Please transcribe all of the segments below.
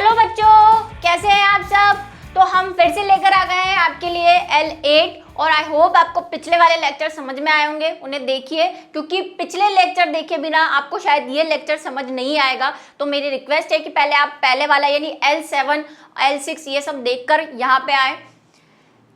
Hello बच्चों, कैसे हैं आप सब। तो हम फिर से लेकर आ गए हैं आपके लिए L8 और आई होप आपको पिछले वाले लेक्चर समझ में आए होंगे। उन्हें देखिए, क्योंकि पिछले लेक्चर देखे बिना आपको शायद ये लेक्चर समझ नहीं आएगा। तो मेरी रिक्वेस्ट है कि पहले आप पहले वाला यानी L7 L6 ये सब देखकर यहाँ पे आए।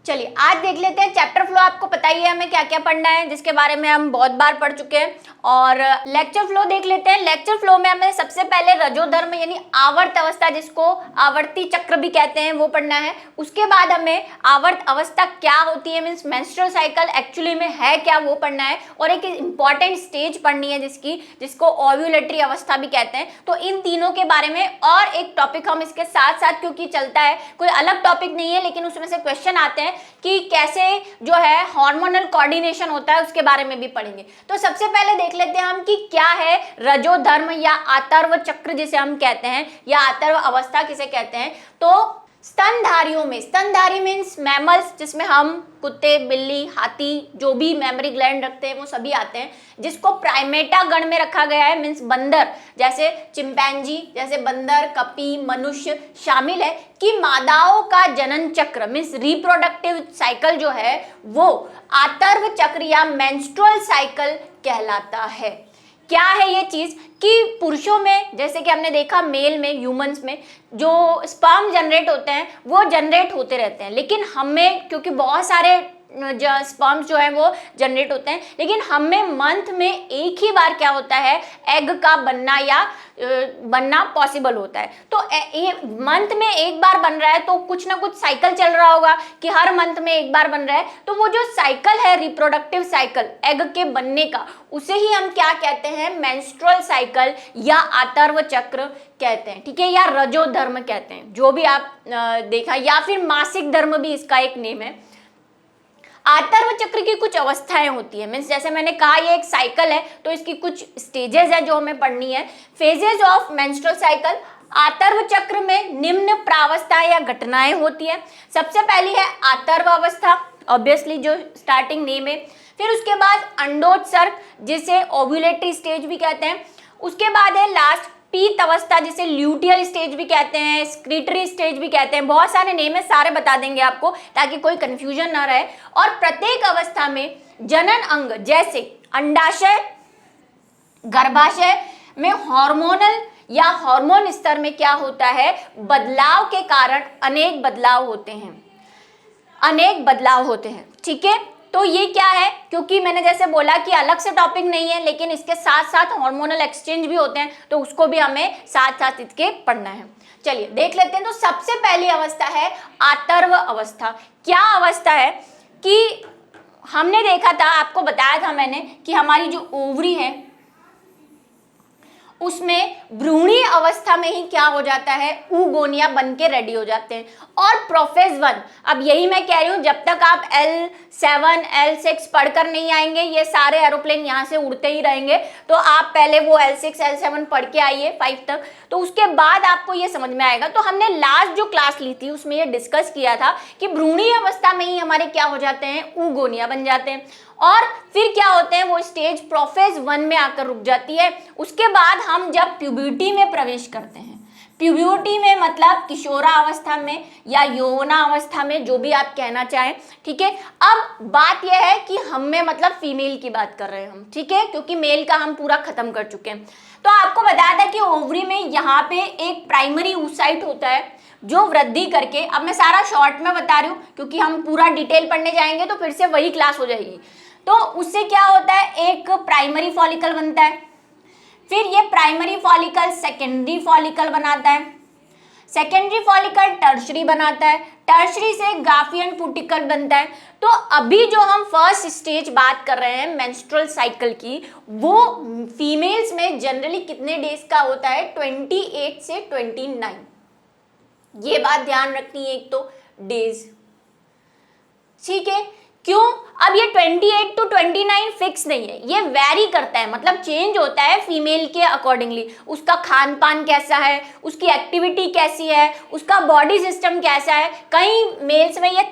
चलिए आज देख लेते हैं चैप्टर फ्लो। आपको पता ही है हमें क्या क्या पढ़ना है, जिसके बारे में हम बहुत बार पढ़ चुके हैं। और लेक्चर फ्लो देख लेते हैं। लेक्चर फ्लो में हमें सबसे पहले रजोधर्म यानी आवर्त अवस्था, जिसको आवर्ती चक्र भी कहते हैं, वो पढ़ना है। उसके बाद हमें आवर्त अवस्था क्या होती है, मीन्स मेंस्ट्रुअल साइकिल एक्चुअली में है क्या, वो पढ़ना है। और एक इंपॉर्टेंट स्टेज पढ़नी है जिसको ओव्यूलेटरी अवस्था भी कहते हैं। तो इन तीनों के बारे में और एक टॉपिक हम इसके साथ साथ, क्योंकि चलता है, कोई अलग टॉपिक नहीं है लेकिन उसमें से क्वेश्चन आते हैं कि कैसे जो है हार्मोनल कोऑर्डिनेशन होता है, उसके बारे में भी पढ़ेंगे। तो सबसे पहले देख लेते हैं हम कि क्या है रजोधर्म या आतर्व चक्र जिसे हम कहते हैं, या आतर्व अवस्था किसे कहते हैं। तो स्तनधारियों में, स्तनधारी मीन्स मैमल्स, जिसमें हम कुत्ते, बिल्ली, हाथी, जो भी मेमोरी ग्लैंड रखते हैं वो सभी आते हैं। जिसको प्राइमेटा गण में रखा गया है, मीन्स बंदर, जैसे चिंपैंजी, जैसे बंदर, कपी, मनुष्य शामिल है। कि मादाओं का जनन चक्र मीन्स रिप्रोडक्टिव साइकिल जो है वो आतर्व चक्र या मेंस्ट्रुअल साइकिल कहलाता है। क्या है ये चीज कि पुरुषों में, जैसे कि हमने देखा मेल में, ह्यूमंस में जो स्पर्म जनरेट होते हैं वो जनरेट होते रहते हैं, लेकिन हमें, क्योंकि बहुत सारे स्पर्म्स जो है वो जनरेट होते हैं, लेकिन हमें मंथ में एक ही बार क्या होता है, एग का बनना या बनना पॉसिबल होता है। तो मंथ में एक बार बन रहा है तो कुछ ना कुछ साइकिल चल रहा होगा कि हर मंथ में एक बार बन रहा है। तो वो जो साइकिल है रिप्रोडक्टिव साइकिल एग के बनने का, उसे ही हम क्या कहते हैं, मेंस्ट्रुअल साइकिल या आतर्व चक्र कहते हैं, ठीक है, या रजोधर्म कहते हैं, जो भी आप देखा, या फिर मासिक धर्म भी इसका एक नेम है। आतर्व चक्र की कुछ अवस्थाएं होती है, मीन्स जैसे मैंने कहा ये एक साइकिल है तो इसकी कुछ स्टेजेस है जो हमें पढ़नी है। Phases of menstrual cycle. आतर्व चक्र में निम्न प्रावस्थाएं या घटनाएं होती है। सबसे पहली है आतर्व अवस्था, ऑब्वियसली जो स्टार्टिंग नेम है। फिर उसके बाद अंडोत्सर्ग, जिसे ओव्यूलेटरी स्टेज भी कहते हैं। उसके बाद है लास्ट पीत अवस्था, जिसे ल्यूटियल स्टेज भी कहते हैं, स्क्रीटरी स्टेज भी कहते हैं। बहुत सारे नेम है, सारे बता देंगे आपको ताकि कोई कंफ्यूजन ना रहे। और प्रत्येक अवस्था में जनन अंग जैसे अंडाशय, गर्भाशय में हार्मोनल या हार्मोन स्तर में क्या होता है, बदलाव के कारण अनेक बदलाव होते हैं, ठीक है। तो ये क्या है, क्योंकि मैंने जैसे बोला कि अलग से टॉपिक नहीं है, लेकिन इसके साथ साथ हार्मोनल एक्सचेंज भी होते हैं, तो उसको भी हमें साथ साथ इसके पढ़ना है। चलिए देख लेते हैं। तो सबसे पहली अवस्था है आतर्व अवस्था। क्या अवस्था है कि हमने देखा था, आपको बताया था मैंने कि हमारी जो ओवरी है उसमें भ्रूणीय अवस्था में ही क्या हो जाता है, oogonia बन के रेडी हो जाते हैं। और प्रोफेज 1, अब यही मैं कह रही हूं, जब तक आप L7 L6 पढ़कर नहीं आएंगे, ये सारे एरोप्लेन यहाँ से उड़ते ही रहेंगे। तो आप पहले वो L6 L7 पढ़ के आइए 5 तक, तो उसके बाद आपको ये समझ में आएगा। तो हमने लास्ट जो क्लास ली थी उसमें ये डिस्कस किया था कि भ्रूणीय अवस्था में ही हमारे क्या हो जाते हैं, oogonia बन जाते हैं। और फिर क्या होते हैं, वो स्टेज प्रोफेज 1 में आकर रुक जाती है। उसके बाद हम जब प्यूबर्टी में प्रवेश करते हैं, प्यूबर्टी में मतलब किशोरा अवस्था में या यौवना अवस्था में, जो भी आप कहना चाहें, ठीक है। अब बात यह है कि हम में मतलब फीमेल की बात कर रहे हैं हम, ठीक है, क्योंकि मेल का हम पूरा खत्म कर चुके हैं। तो आपको बताया था कि ओवरी में यहाँ पे एक प्राइमरी oocyte होता है जो वृद्धि करके, अब मैं सारा शॉर्ट में बता रही हूँ क्योंकि हम पूरा डिटेल पढ़ने जाएंगे तो फिर से वही क्लास हो जाएगी। तो उससे क्या होता है, एक प्राइमरी फॉलिकल बनता है, फिर ये प्राइमरी फॉलिकल सेकेंडरी फॉलिकल बनाता है, सेकेंडरी फॉलिकल टर्शरी बनाता है, टर्शरी से ग्राफियन पुटिकल बनता है। तो अभी जो हम फर्स्ट स्टेज बात कर रहे हैं मेंस्ट्रुअल साइकिल की, वो फीमेल्स में जनरली कितने डेज का होता है, 28 से 29। ये बात ध्यान रखनी है, एक तो डेज, ठीक है। क्यों? अब ये 28 to 29 फिक्स नहीं है, ये वेरी करता है, मतलब चेंज होता है फीमेल के अकॉर्डिंगली। उसका खान पान कैसा है, उसकी एक्टिविटी कैसी है, उसका बॉडी सिस्टम कैसा है। कई मेल्स में ये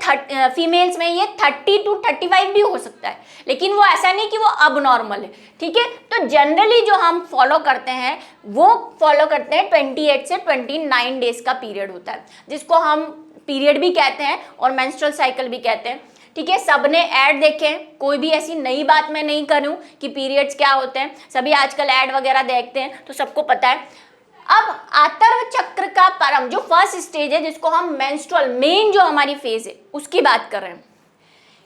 फीमेल्स में ये 30 to 35 भी हो सकता है, लेकिन वो ऐसा नहीं कि वो अब नॉर्मल है, ठीक है। तो जनरली जो हम फॉलो करते हैं वो फॉलो करते हैं 28 से 29 डेज का पीरियड होता है, जिसको हम पीरियड भी कहते हैं और मेंस्ट्रुअल साइकिल भी कहते हैं, ठीक है। सबने ऐड देखे, कोई भी ऐसी नई बात मैं नहीं करूं कि पीरियड्स क्या होते हैं, सभी आजकल ऐड वगैरह देखते हैं तो सबको पता है। अब आतर्व चक्र का प्रारंभ, जो फर्स्ट स्टेज है जिसको हम मेंस्ट्रुअल मेन जो हमारी फेज है उसकी बात कर रहे हैं,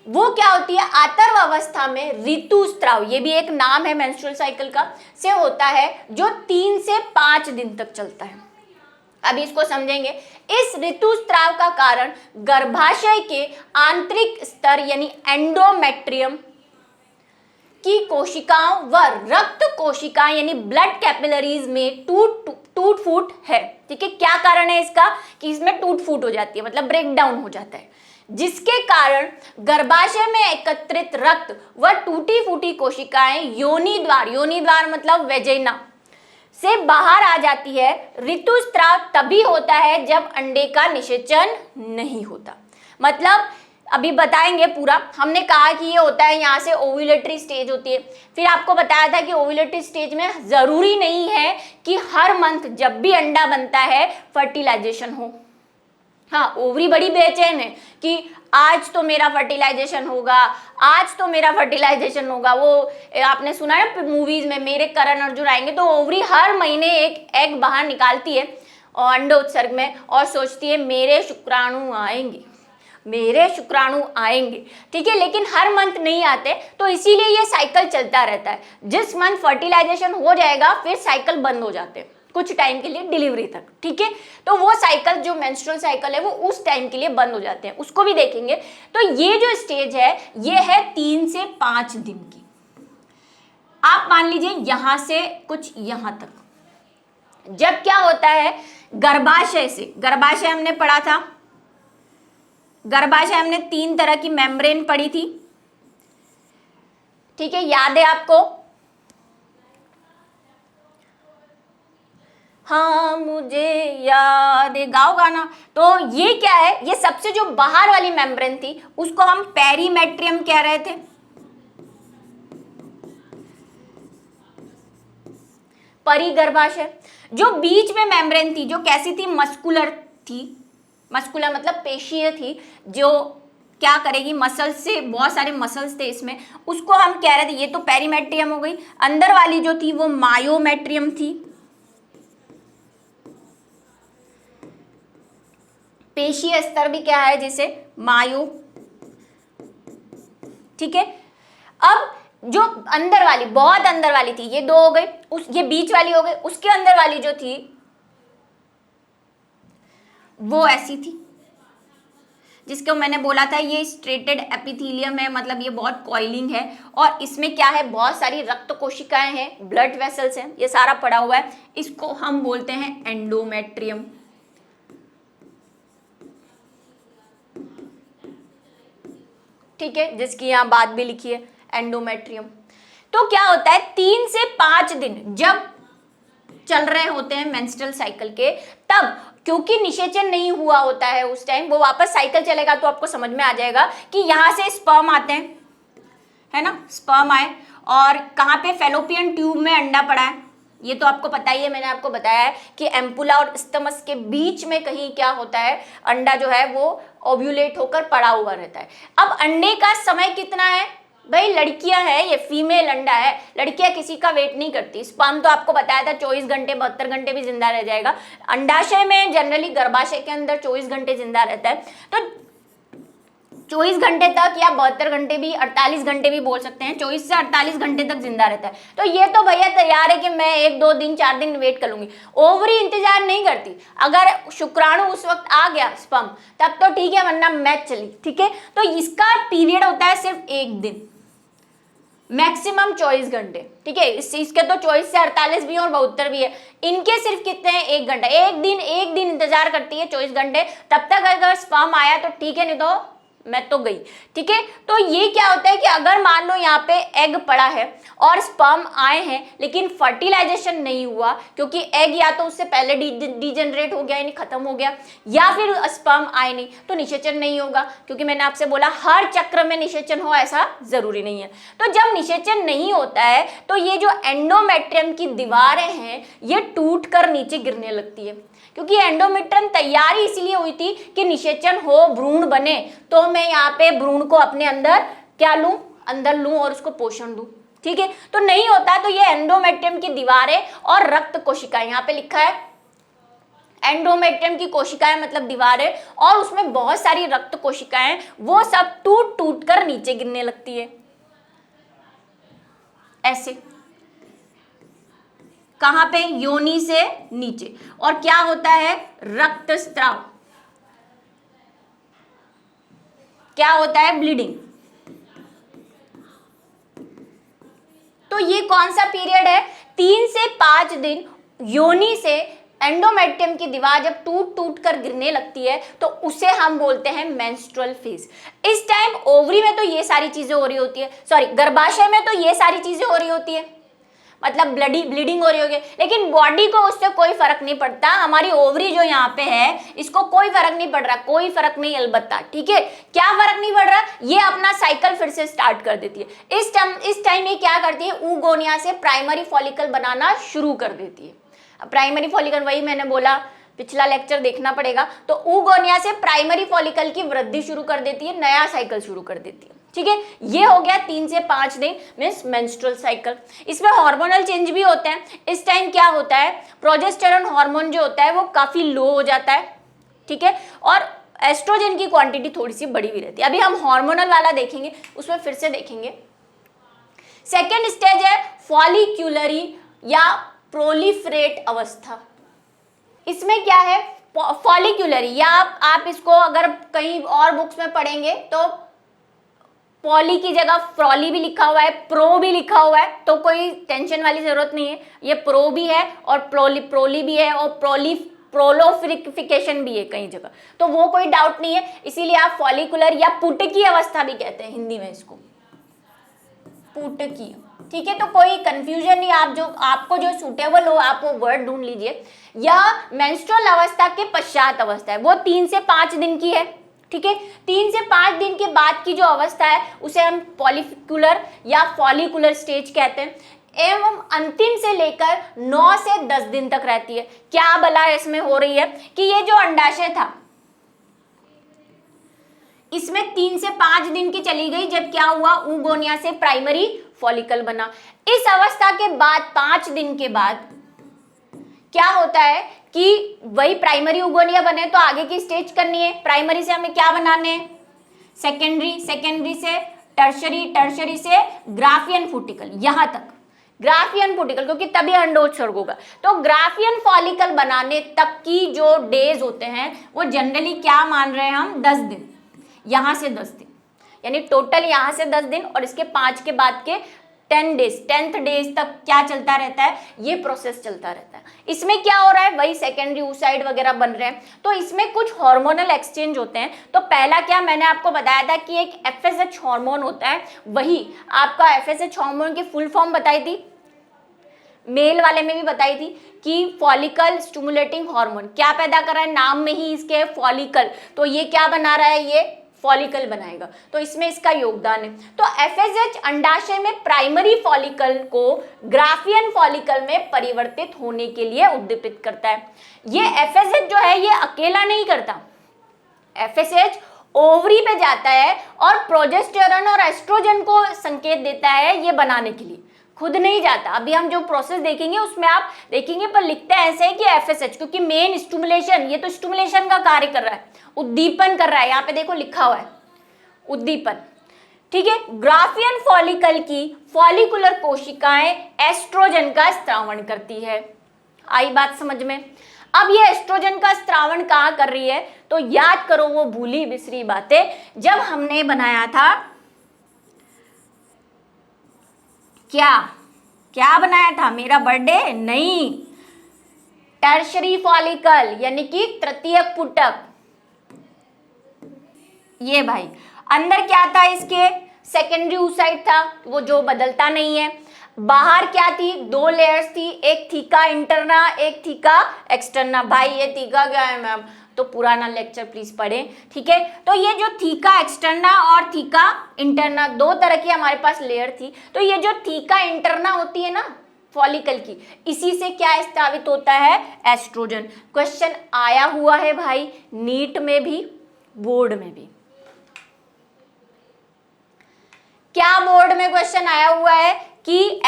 वो क्या होती है? आतर्व अवस्था में ऋतुस्राव, ये भी एक नाम है मेंस्ट्रुअल साइकिल का, से होता है, जो 3 से 5 दिन तक चलता है। अभी इसको समझेंगे। इस ऋतुस्राव का कारण गर्भाशय के आंतरिक स्तर यानी एंडोमेट्रियम की कोशिकाओं व रक्त कोशिकाएं यानी ब्लड कैपिलरीज में टूट फूट है, ठीक है। क्या कारण है इसका? कि इसमें टूट फूट हो जाती है, मतलब ब्रेक डाउन हो जाता है, जिसके कारण गर्भाशय में एकत्रित रक्त व टूटी फूटी कोशिकाएं योनि द्वार मतलब वेजाइना से बाहर आ जाती है। ऋतुस्राव तभी होता है जब अंडे का निषेचन नहीं होता। मतलब अभी बताएंगे पूरा। हमने कहा कि ये होता है, यहाँ से ओव्यूलेटरी स्टेज होती है। फिर आपको बताया था कि ओव्यूलेटरी स्टेज में जरूरी नहीं है कि हर मंथ जब भी अंडा बनता है फर्टिलाइजेशन हो। हाँ, ओवरी बड़ी बेचैन है कि आज तो मेरा फर्टिलाइजेशन होगा, आज तो मेरा फर्टिलाइजेशन होगा। वो आपने सुना है मूवीज में, मेरे करण अर्जुन आएंगे तो ओवरी हर महीने एक एग बाहर निकालती है और अंडे उत्सर्ग में, और सोचती है मेरे शुक्राणु आएंगे, मेरे शुक्राणु आएंगे, ठीक है। लेकिन हर मंथ नहीं आते, तो इसीलिए ये साइकिल चलता रहता है। जिस मंथ फर्टिलाइजेशन हो जाएगा फिर साइकिल बंद हो जाते हैं कुछ टाइम के लिए, डिलीवरी तक, ठीक है। तो वो साइकिल जो मेंस्ट्रुअल साइकिल है वो उस टाइम के लिए बंद हो जाते हैं, उसको भी देखेंगे। तो ये जो स्टेज है ये है 3 से 5 दिन की। आप मान लीजिए यहां से कुछ यहां तक, जब क्या होता है गर्भाशय से, गर्भाशय हमने पढ़ा था, गर्भाशय हमने 3 तरह की मेम्ब्रेन पढ़ी थी, ठीक है, याद है आपको? हाँ मुझे याद है, गाओ गाना। तो ये क्या है? ये सबसे जो बाहर वाली मेम्ब्रेन थी उसको हम पेरीमेट्रियम कह रहे थे। परिगर्भाशय। जो बीच में मेम्ब्रेन थी जो कैसी थी? मस्कुलर थी। मस्कुलर मतलब पेशीय थी, जो क्या करेगी? मसल्स से, बहुत सारे मसल्स थे इसमें, उसको हम कह रहे थे, ये तो पेरीमेट्रियम हो गई। अंदर वाली जो थी वो मायोमेट्रियम थी। पेशीय स्तर भी क्या है? जिसे मायो, ठीक है। अब जो अंदर वाली, बहुत अंदर वाली थी, ये 2 हो गई, ये बीच वाली हो गई, उसके अंदर वाली जो थी वो ऐसी थी, जिसको मैंने बोला था ये स्ट्रेटेड एपिथेलियम है, मतलब ये बहुत कॉइलिंग है, और इसमें क्या है? बहुत सारी रक्त कोशिकाएं हैं, ब्लड वेसल्स हैं, ये सारा पड़ा हुआ है। इसको हम बोलते हैं एंडोमेट्रियम, ठीक है, जिसकी यहाँ बात भी लिखी है, एंडोमेट्रियम। तो क्या होता है? 3 से 5 दिन जब चल रहे होते हैं मेंस्ट्रुअल साइकिल के, तब क्योंकि निषेचन नहीं हुआ होता है उस टाइम, वो वापस साइकिल चलेगा तो आपको समझ में आ जाएगा कि यहाँ से स्पर्म आते हैं, है ना, स्पर्म आए, और कहाँ पे? फेलोपियन ट्यूब में अंडा पड़ा है, ये तो आपको पता ही है, मैंने आपको बताया है कि एम्पुला और स्टमस के बीच में कहीं क्या होता है, अंडा जो है वो ओव्यूलेट होकर पड़ा हुआ रहता है। अब अंडे का समय कितना है भाई? लड़कियां हैं, ये फीमेल अंडा है, लड़कियां किसी का वेट नहीं करती। स्पर्म तो आपको बताया था 24 घंटे 72 घंटे भी जिंदा रह जाएगा। अंडाशय में जनरली, गर्भाशय के अंदर 24 घंटे जिंदा रहता है, तो 24 घंटे तक या 72 घंटे भी, 48 घंटे भी बोल सकते हैं, 24 से 48 घंटे तक जिंदा रहता है। तो ये तो भैया तैयार है कि मैं 1 2 दिन 4 दिन वेट कर लूंगी। ओवरी इंतजार नहीं करती, अगर शुक्राणु उस वक्त आ गया स्पर्म तब तो ठीक है, वरना मैच चली, ठीक है। तो इसका पीरियड होता है सिर्फ 1 दिन, मैक्सिमम 24 घंटे, ठीक है। इसके तो 24 से 48 भी है और 72 भी है, इनके सिर्फ कितने हैं? 1 घंटा। एक दिन इंतजार करती है 24 घंटे, तब तक अगर स्पर्म आया तो ठीक है, नहीं तो मैं तो गई। ठीक है, तो ये क्या होता है कि अगर मान लो यहाँ पे एग पड़ा है और स्पर्म आए हैं लेकिन फर्टिलाइजेशन नहीं हुआ, क्योंकि एग या तो उससे पहले डिजेनरेट हो गया यानी खत्म हो गया, या फिर स्पर्म आए नहीं, तो निषेचन नहीं होगा। क्योंकि मैंने आपसे बोला हर चक्र में निषेचन हो ऐसा जरूरी नहीं है। तो जब निषेचन नहीं होता है तो ये जो एंडोमेट्रियम की दीवारें हैं ये टूट कर नीचे गिरने लगती है, क्योंकि एंडोमेट्रियम तैयारी इसलिए हुई थी कि निषेचन हो, भ्रूण बने, तो मैं यहाँ पे भ्रूण को अपने अंदर क्या लूं, अंदर लूं और उसको पोषण दूं। ठीक है, तो नहीं होता है तो ये एंडोमेट्रियम की दीवारें और रक्त कोशिकाएं, यहाँ पे लिखा है एंडोमेट्रियम की कोशिकाएं मतलब दीवारें, और उसमें बहुत सारी रक्त कोशिकाएं, वो सब टूट टूट कर नीचे गिरने लगती है ऐसे। कहां पे? योनि से नीचे। और क्या होता है? रक्तस्राव। क्या होता है? ब्लीडिंग। तो ये कौन सा पीरियड है? 3 से 5 दिन योनि से एंडोमेट्रियम की दीवार जब टूट टूट कर गिरने लगती है तो उसे हम बोलते हैं मेंस्ट्रुअल फेज। इस टाइम ओवरी में तो ये सारी चीजें हो रही होती है, सॉरी गर्भाशय में तो ये सारी चीजें हो रही होती है, मतलब ब्लीडिंग हो रही होगी, लेकिन बॉडी को उससे कोई फर्क नहीं पड़ता। हमारी ओवरी जो यहाँ पे है इसको कोई फर्क नहीं पड़ रहा, कोई फर्क नहीं अलबत्ता। ठीक है, क्या फर्क नहीं पड़ रहा? ये अपना साइकिल फिर से स्टार्ट कर देती है। इस टाइम ये क्या करती है? ऊगोनिया से प्राइमरी फॉलिकल बनाना शुरू कर देती है। प्राइमरी फॉलिकल, वही मैंने बोला, पिछला लेक्चर देखना पड़ेगा। तो ऊगोनिया से प्राइमरी फॉलिकल की वृद्धि शुरू कर देती है, नया साइकिल शुरू कर देती है। ठीक है, ये हो गया 3 से 5 दिन मीन्स मेंस्ट्रुअल साइकिल। इसमें हार्मोनल चेंज भी होते हैं। इस टाइम क्या होता है? प्रोजेस्टेरॉन हार्मोन जो होता है वो काफी लो हो जाता है। ठीक है, और एस्ट्रोजन की क्वांटिटी थोड़ी सी बड़ी भी रहती है। अभी हम हार्मोनल वाला देखेंगे, उसमें फिर से देखेंगे। सेकेंड स्टेज है फॉलिक्यूलरी या प्रोलिफरेट अवस्था। इसमें क्या है? फॉलिक्यूलरी, या आप इसको अगर कहीं और बुक्स में पढ़ेंगे तो पॉली की जगह फ्रॉली भी लिखा हुआ है, प्रो भी लिखा हुआ है, तो कोई टेंशन वाली जरूरत नहीं है। ये प्रो भी है और प्रोली भी है और प्रोलोफिकेशन भी है कई जगह, तो वो कोई डाउट नहीं है। इसीलिए आप फॉलिकुलर या पुटकी अवस्था भी कहते हैं हिंदी में इसको, पुटकी। ठीक है, तो कोई कंफ्यूजन नहीं, आपको जो सूटेबल हो आप वो वर्ड ढूंढ लीजिए। या मेंस्ट्रुअल अवस्था के पश्चात अवस्था है, वो 3 से 5 दिन की है। ठीक है, 3 से 5 दिन के बाद की जो अवस्था है उसे हम पॉलिक्यूलर या फॉलिकुलर स्टेज कहते हैं, एवं अंतिम से लेकर 9 से 10 दिन तक रहती है। क्या भला इसमें हो रही है कि ये जो अंडाशय था इसमें 3 से 5 दिन की चली गई, जब क्या हुआ? ऊगोनिया से प्राइमरी फॉलिकल बना। इस अवस्था के बाद 5 दिन के बाद क्या होता है कि वही प्राइमरी ऊगोनिया बने तो आगे की स्टेज करनी है। प्राइमरी से हमें क्या बनाने हैं? सेकेंडरी, सेकेंडरी से टर्शरी, टर्शरी से ग्राफियन फुटिकल, यहां तक ग्राफियन फुटिकल, क्योंकि तभी अंडोत्सर्ग होगा। तो ग्राफियन फॉलिकल बनाने तक की जो डेज होते हैं वो जनरली क्या मान रहे हैं हम? 10 दिन, यहां से 10 दिन, यानी टोटल यहां से 10 दिन और इसके 5 के बाद के 10 डेज, 10th डेज तक क्या चलता रहता है? ये प्रोसेस चलता रहता है। इसमें क्या हो रहा है? वही सेकेंडरी oocyte वगैरह बन रहे हैं, तो इसमें कुछ हार्मोनल एक्सचेंज होते हैं। तो पहला क्या मैंने आपको बताया था कि एक FSH हार्मोन होता है, वही आपका FSH हार्मोन की फुल फॉर्म बताई थी, मेल वाले में भी बताई थी कि फॉलिकल स्टिमुलेटिंग हार्मोन। क्या पैदा कर रहा है? नाम में ही इसके फॉलिकल, तो ये क्या बना रहा है? ये फॉलिकल बनाएगा, तो इसमें इसका योगदान है। तो FSH अंडाशय में प्राइमरी फॉलिकल को ग्राफियन फॉलिकल में परिवर्तित होने के लिए उद्दीपित करता है। ये FSH जो है ये अकेला नहीं करता, FSH ओवरी पे जाता है और प्रोजेस्टेरॉन और एस्ट्रोजन को संकेत देता है ये बनाने के लिए, खुद नहीं जाता। अभी हम जो प्रोसेस देखेंगे उसमें आप देखेंगे, पर लिखते हैं ऐसे है कि FSH, क्योंकि मेन स्टिमुलेशन, ये तो स्टिमुलेशन का कार्य कर रहा है, उद्दीपन कर रहा है। यहाँ पे देखो लिखा हुआ है उद्दीपन। ठीक है, ग्राफियन फॉलिकल की फॉलिकुलर कोशिकाएं एस्ट्रोजन का स्त्रावण करती है। आई बात समझ में? अब ये एस्ट्रोजन का स्त्रावण कहाँ कर रही है? तो याद करो वो भूली बिसरी बातें जब हमने बनाया था, क्या बनाया था? मेरा बर्थडे नहीं, टर्शरी फॉलिकल यानी कि तृतीयक पुटक। ये भाई अंदर क्या था इसके, सेकेंडरी oocyte था, वो जो बदलता नहीं है। बाहर क्या थी, 2 लेयर्स थी, एक थीका इंटरना, एक थीका एक्सटर्ना। भाई ये थीका क्या है मैम, तो पुराना लेक्चर प्लीज पढ़ें, ठीक है। तो ये जो थीका एक्सटर्ना और थीका इंटरना, 2 तरह की हमारे पास लेयर थी। तो ये जो थीका इंटरना होती है ना फॉलिकल की, इसी से क्या स्रावित होता है, एस्ट्रोजन। क्वेश्चन आया हुआ है भाई नीट में भी, बोर्ड में भी। क्या बोर्ड में क्वेश्चन आया हुआ है कि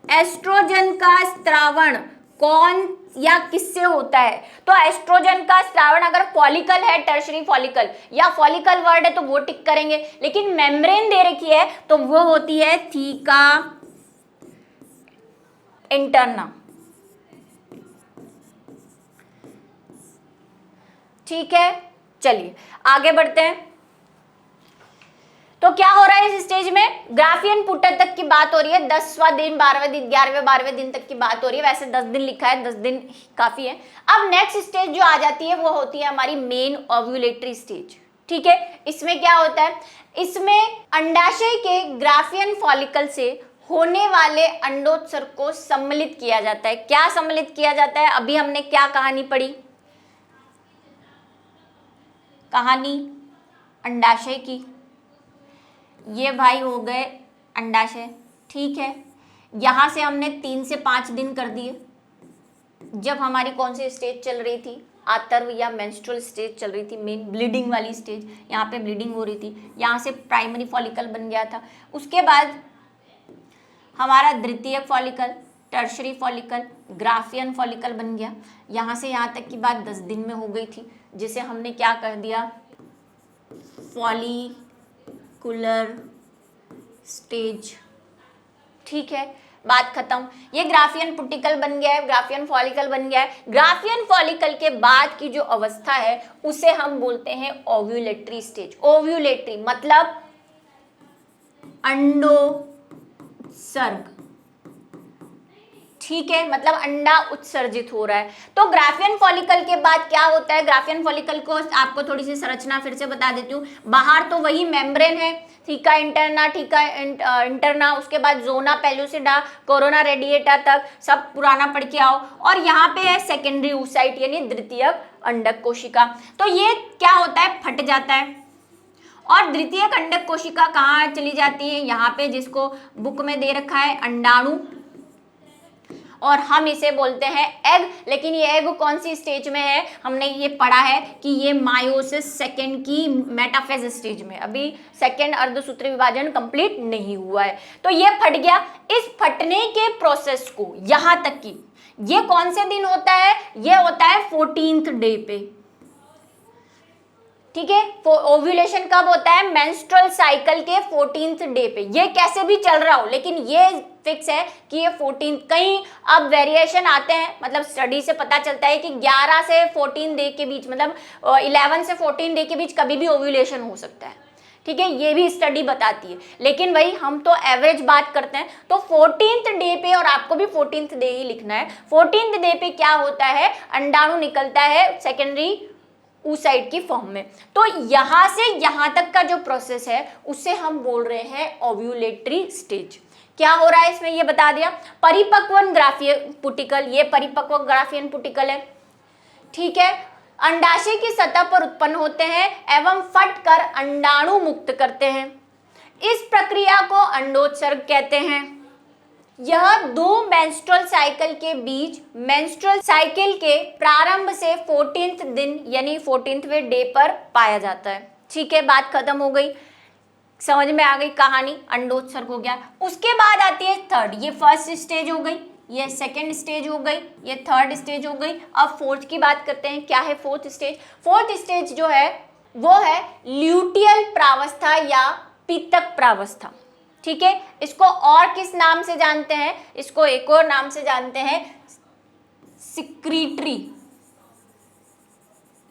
एस्ट्रोजन का स्त्रावण कौन या किससे होता है। तो एस्ट्रोजन का स्त्रावण अगर फॉलिकल है, टर्शरी फॉलिकल या फॉलिकल वर्ड है तो वो टिक करेंगे, लेकिन मेम्ब्रेन दे रखी है तो वो होती है थीका इंटरना। ठीक है, चलिए आगे बढ़ते हैं। तो क्या हो रहा है इस स्टेज में, ग्राफियन पुटर तक की बात हो रही है, 10वां दिन, 12वें दिन, 11वें 12वें दिन तक की बात हो रही है। वैसे 10 दिन लिखा है, 10 दिन काफी है। अब नेक्स्ट स्टेज जो आ जाती है वो होती है हमारी मेन ओव्यूलेटरी स्टेज। ठीक है, इसमें क्या होता है, इसमें अंडाशय के ग्राफियन फॉलिकल से होने वाले अंडोत्सर्ग को सम्मिलित किया जाता है। क्या सम्मिलित किया जाता है, अभी हमने क्या कहानी पढ़ी, कहानी अंडाशय की। ये भाई हो गए अंडाशय, ठीक है। यहां से हमने 3 से 5 दिन कर दिए। जब हमारी कौन सी स्टेज चल रही थी, आतर्व या मेंस्ट्रुअल स्टेज चल रही थी, मेन ब्लीडिंग वाली स्टेज, यहाँ पे ब्लीडिंग हो रही थी, यहाँ से प्राइमरी फॉलिकल बन गया था। उसके बाद हमारा द्वितीयक follicle, tertiary follicle, Graafian follicle बन गया। यहाँ से यहाँ तक की बात 10 दिन में हो गई थी, जिसे हमने क्या कर दिया, फॉलिकुलर स्टेज। ठीक है, बात खत्म। ये ग्राफियन पुटिकल बन गया है, ग्राफियन फॉलिकल बन गया है। ग्राफियन फॉलिकल के बाद की जो अवस्था है उसे हम बोलते हैं ओव्यूलेटरी स्टेज। ओव्यूलेटरी मतलब अंडोत्सर्ग, ठीक है, मतलब अंडा उत्सर्जित हो रहा है। तो ग्राफियन फॉलिकल के बाद क्या होता है, ग्राफियन फॉलिकल को आपको थोड़ी सी संरचना फिर से बता देती हूँ। बाहर तो वही मेम्ब्रेन है, थीका इंटरना, उसके बाद जोना पेलुसिडा, कोरोना रेडिएटा तक सब पुराना पढ़ के आओ। और यहाँ पे है सेकेंडरी oocyte यानी द्वितीयक अंडक कोशिका। तो ये क्या होता है, फट जाता है और द्वितीयक अंडक कोशिका कहाँ चली जाती है, यहाँ पे, जिसको बुक में दे रखा है अंडाणु, और हम इसे बोलते हैं एग। लेकिन ये एग कौन सी स्टेज में है, हमने ये पढ़ा है कि ये मायोसिस सेकेंड की मेटाफेज स्टेज में, अभी सेकेंड अर्धसूत्री विभाजन कंप्लीट नहीं हुआ है। तो ये फट गया। इस फटने के प्रोसेस को यहाँ तक की, ये कौन से दिन होता है, ये होता है 14th डे पे। ठीक है, ओव्यूलेशन कब होता है, मेंस्ट्रुअल साइकिल के 14th डे पे। ये कैसे भी चल रहा हो, लेकिन ये फिक्स है कि ये 14, कहीं अब वेरिएशन आते हैं, मतलब स्टडी से पता चलता है कि 11 से 14 डे के बीच, मतलब 11 से 14 डे के बीच कभी भी ओव्यूलेशन हो सकता है। ठीक है, ये भी स्टडी बताती है, लेकिन वही हम तो एवरेज बात करते हैं। तो 14th डे पे, और आपको भी 14th डे ही लिखना है, 14th डे पे क्या होता है, अंडाणु निकलता है सेकेंडरी oocyte की फॉर्म में। तो यहां से यहां तक का जो प्रोसेस है उसे हम बोल रहे हैं ओव्यूलेटरी स्टेज। क्या हो रहा है इसमें ये बता दिया। परिपक्वन ग्राफियन पुटिकल, ये परिपक्व ग्राफियन पुटिकल है, ठीक है, अंडाशय की सतह पर उत्पन्न होते हैं एवं फटकर अंडाणु मुक्त करते हैं। इस प्रक्रिया को अंडोत्सर्ग कहते हैं। यह 2 मेंस्ट्रुअल साइकिल के बीच, मेंस्ट्रुअल साइकिल के प्रारंभ से 14th दिन यानी 14वें डे पर पाया जाता है। ठीक है, बात खत्म हो गई, समझ में आ गई कहानी, अंडोत्सर्ग हो गया। उसके बाद आती है थर्ड, ये फर्स्ट स्टेज हो गई, ये सेकेंड स्टेज हो गई, ये थर्ड स्टेज हो गई। अब फोर्थ की बात करते हैं। क्या है फोर्थ स्टेज, फोर्थ स्टेज जो है वो है ल्यूटियल प्रावस्था या पीतक प्रावस्था। ठीक है, इसको और किस नाम से जानते हैं, इसको एक और नाम से जानते हैं, सिक्रीटरी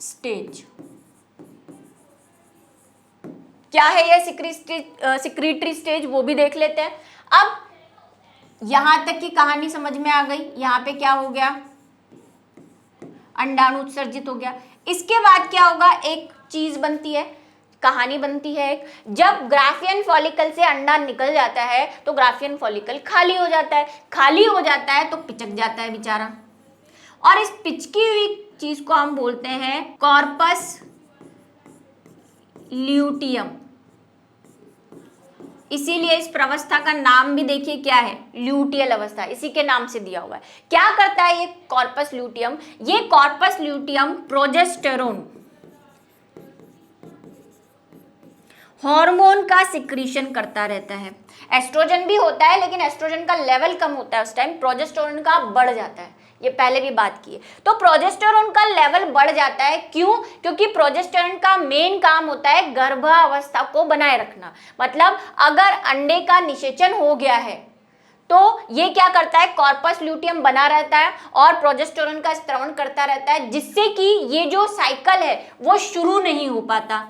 स्टेज। क्या है ये सिक्रीटरी स्टेज, वो भी देख लेते हैं। अब यहां तक की कहानी समझ में आ गई। यहां पे क्या हो गया, अंडाणु उत्सर्जित हो गया। इसके बाद क्या होगा, एक चीज बनती है, कहानी बनती है एक, जब ग्राफियन फॉलिकल से अंडा निकल जाता है तो ग्राफियन फॉलिकल खाली हो जाता है, खाली हो जाता है तो पिचक जाता है बेचारा, और इस पिचकी हुई चीज को हम बोलते हैं कॉर्पस ल्यूटियम। इसीलिए इस प्रवस्था का नाम भी देखिए क्या है, ल्यूटियल अवस्था, इसी के नाम से दिया हुआ है। क्या करता है ये कॉर्पस ल्यूटियम, ये कॉर्पस ल्यूटियम प्रोजेस्टेरोन हार्मोन का सिक्रीशन करता रहता है। एस्ट्रोजन भी होता है लेकिन एस्ट्रोजन का लेवल कम होता है उस टाइम, प्रोजेस्टेरोन का बढ़ जाता है, ये पहले भी बात की है। तो प्रोजेस्टेरोन का लेवल बढ़ जाता है, क्यों? क्योंकि प्रोजेस्टेरोन का मेन काम होता है गर्भावस्था को बनाए रखना। मतलब अगर अंडे का निषेचन हो गया है तो ये क्या करता है, कॉर्पस ल्यूटियम बना रहता है और प्रोजेस्टेरोन का स्त्रवण करता रहता है, जिससे कि ये जो साइकिल है वो शुरू नहीं हो पाता।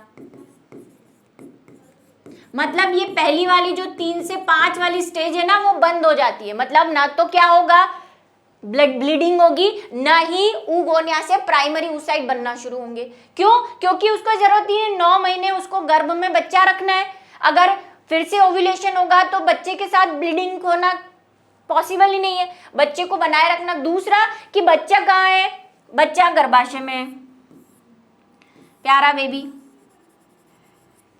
मतलब ये पहली वाली जो 3 से 5 वाली स्टेज है ना वो बंद हो जाती है। मतलब ना तो क्या होगा, ब्लड ब्लीडिंग होगी, ना ही ऊगोनिया से प्राइमरी oocyte बनना शुरू होंगे। क्यों? क्योंकि उसको जरूरत ही है 9 महीने उसको गर्भ में बच्चा रखना है। अगर फिर से ओव्यूलेशन होगा तो बच्चे के साथ ब्लीडिंग होना पॉसिबल ही नहीं है, बच्चे को बनाए रखना। दूसरा कि बच्चा कहाँ है, बच्चा गर्भाशय में है, प्यारा बेबी,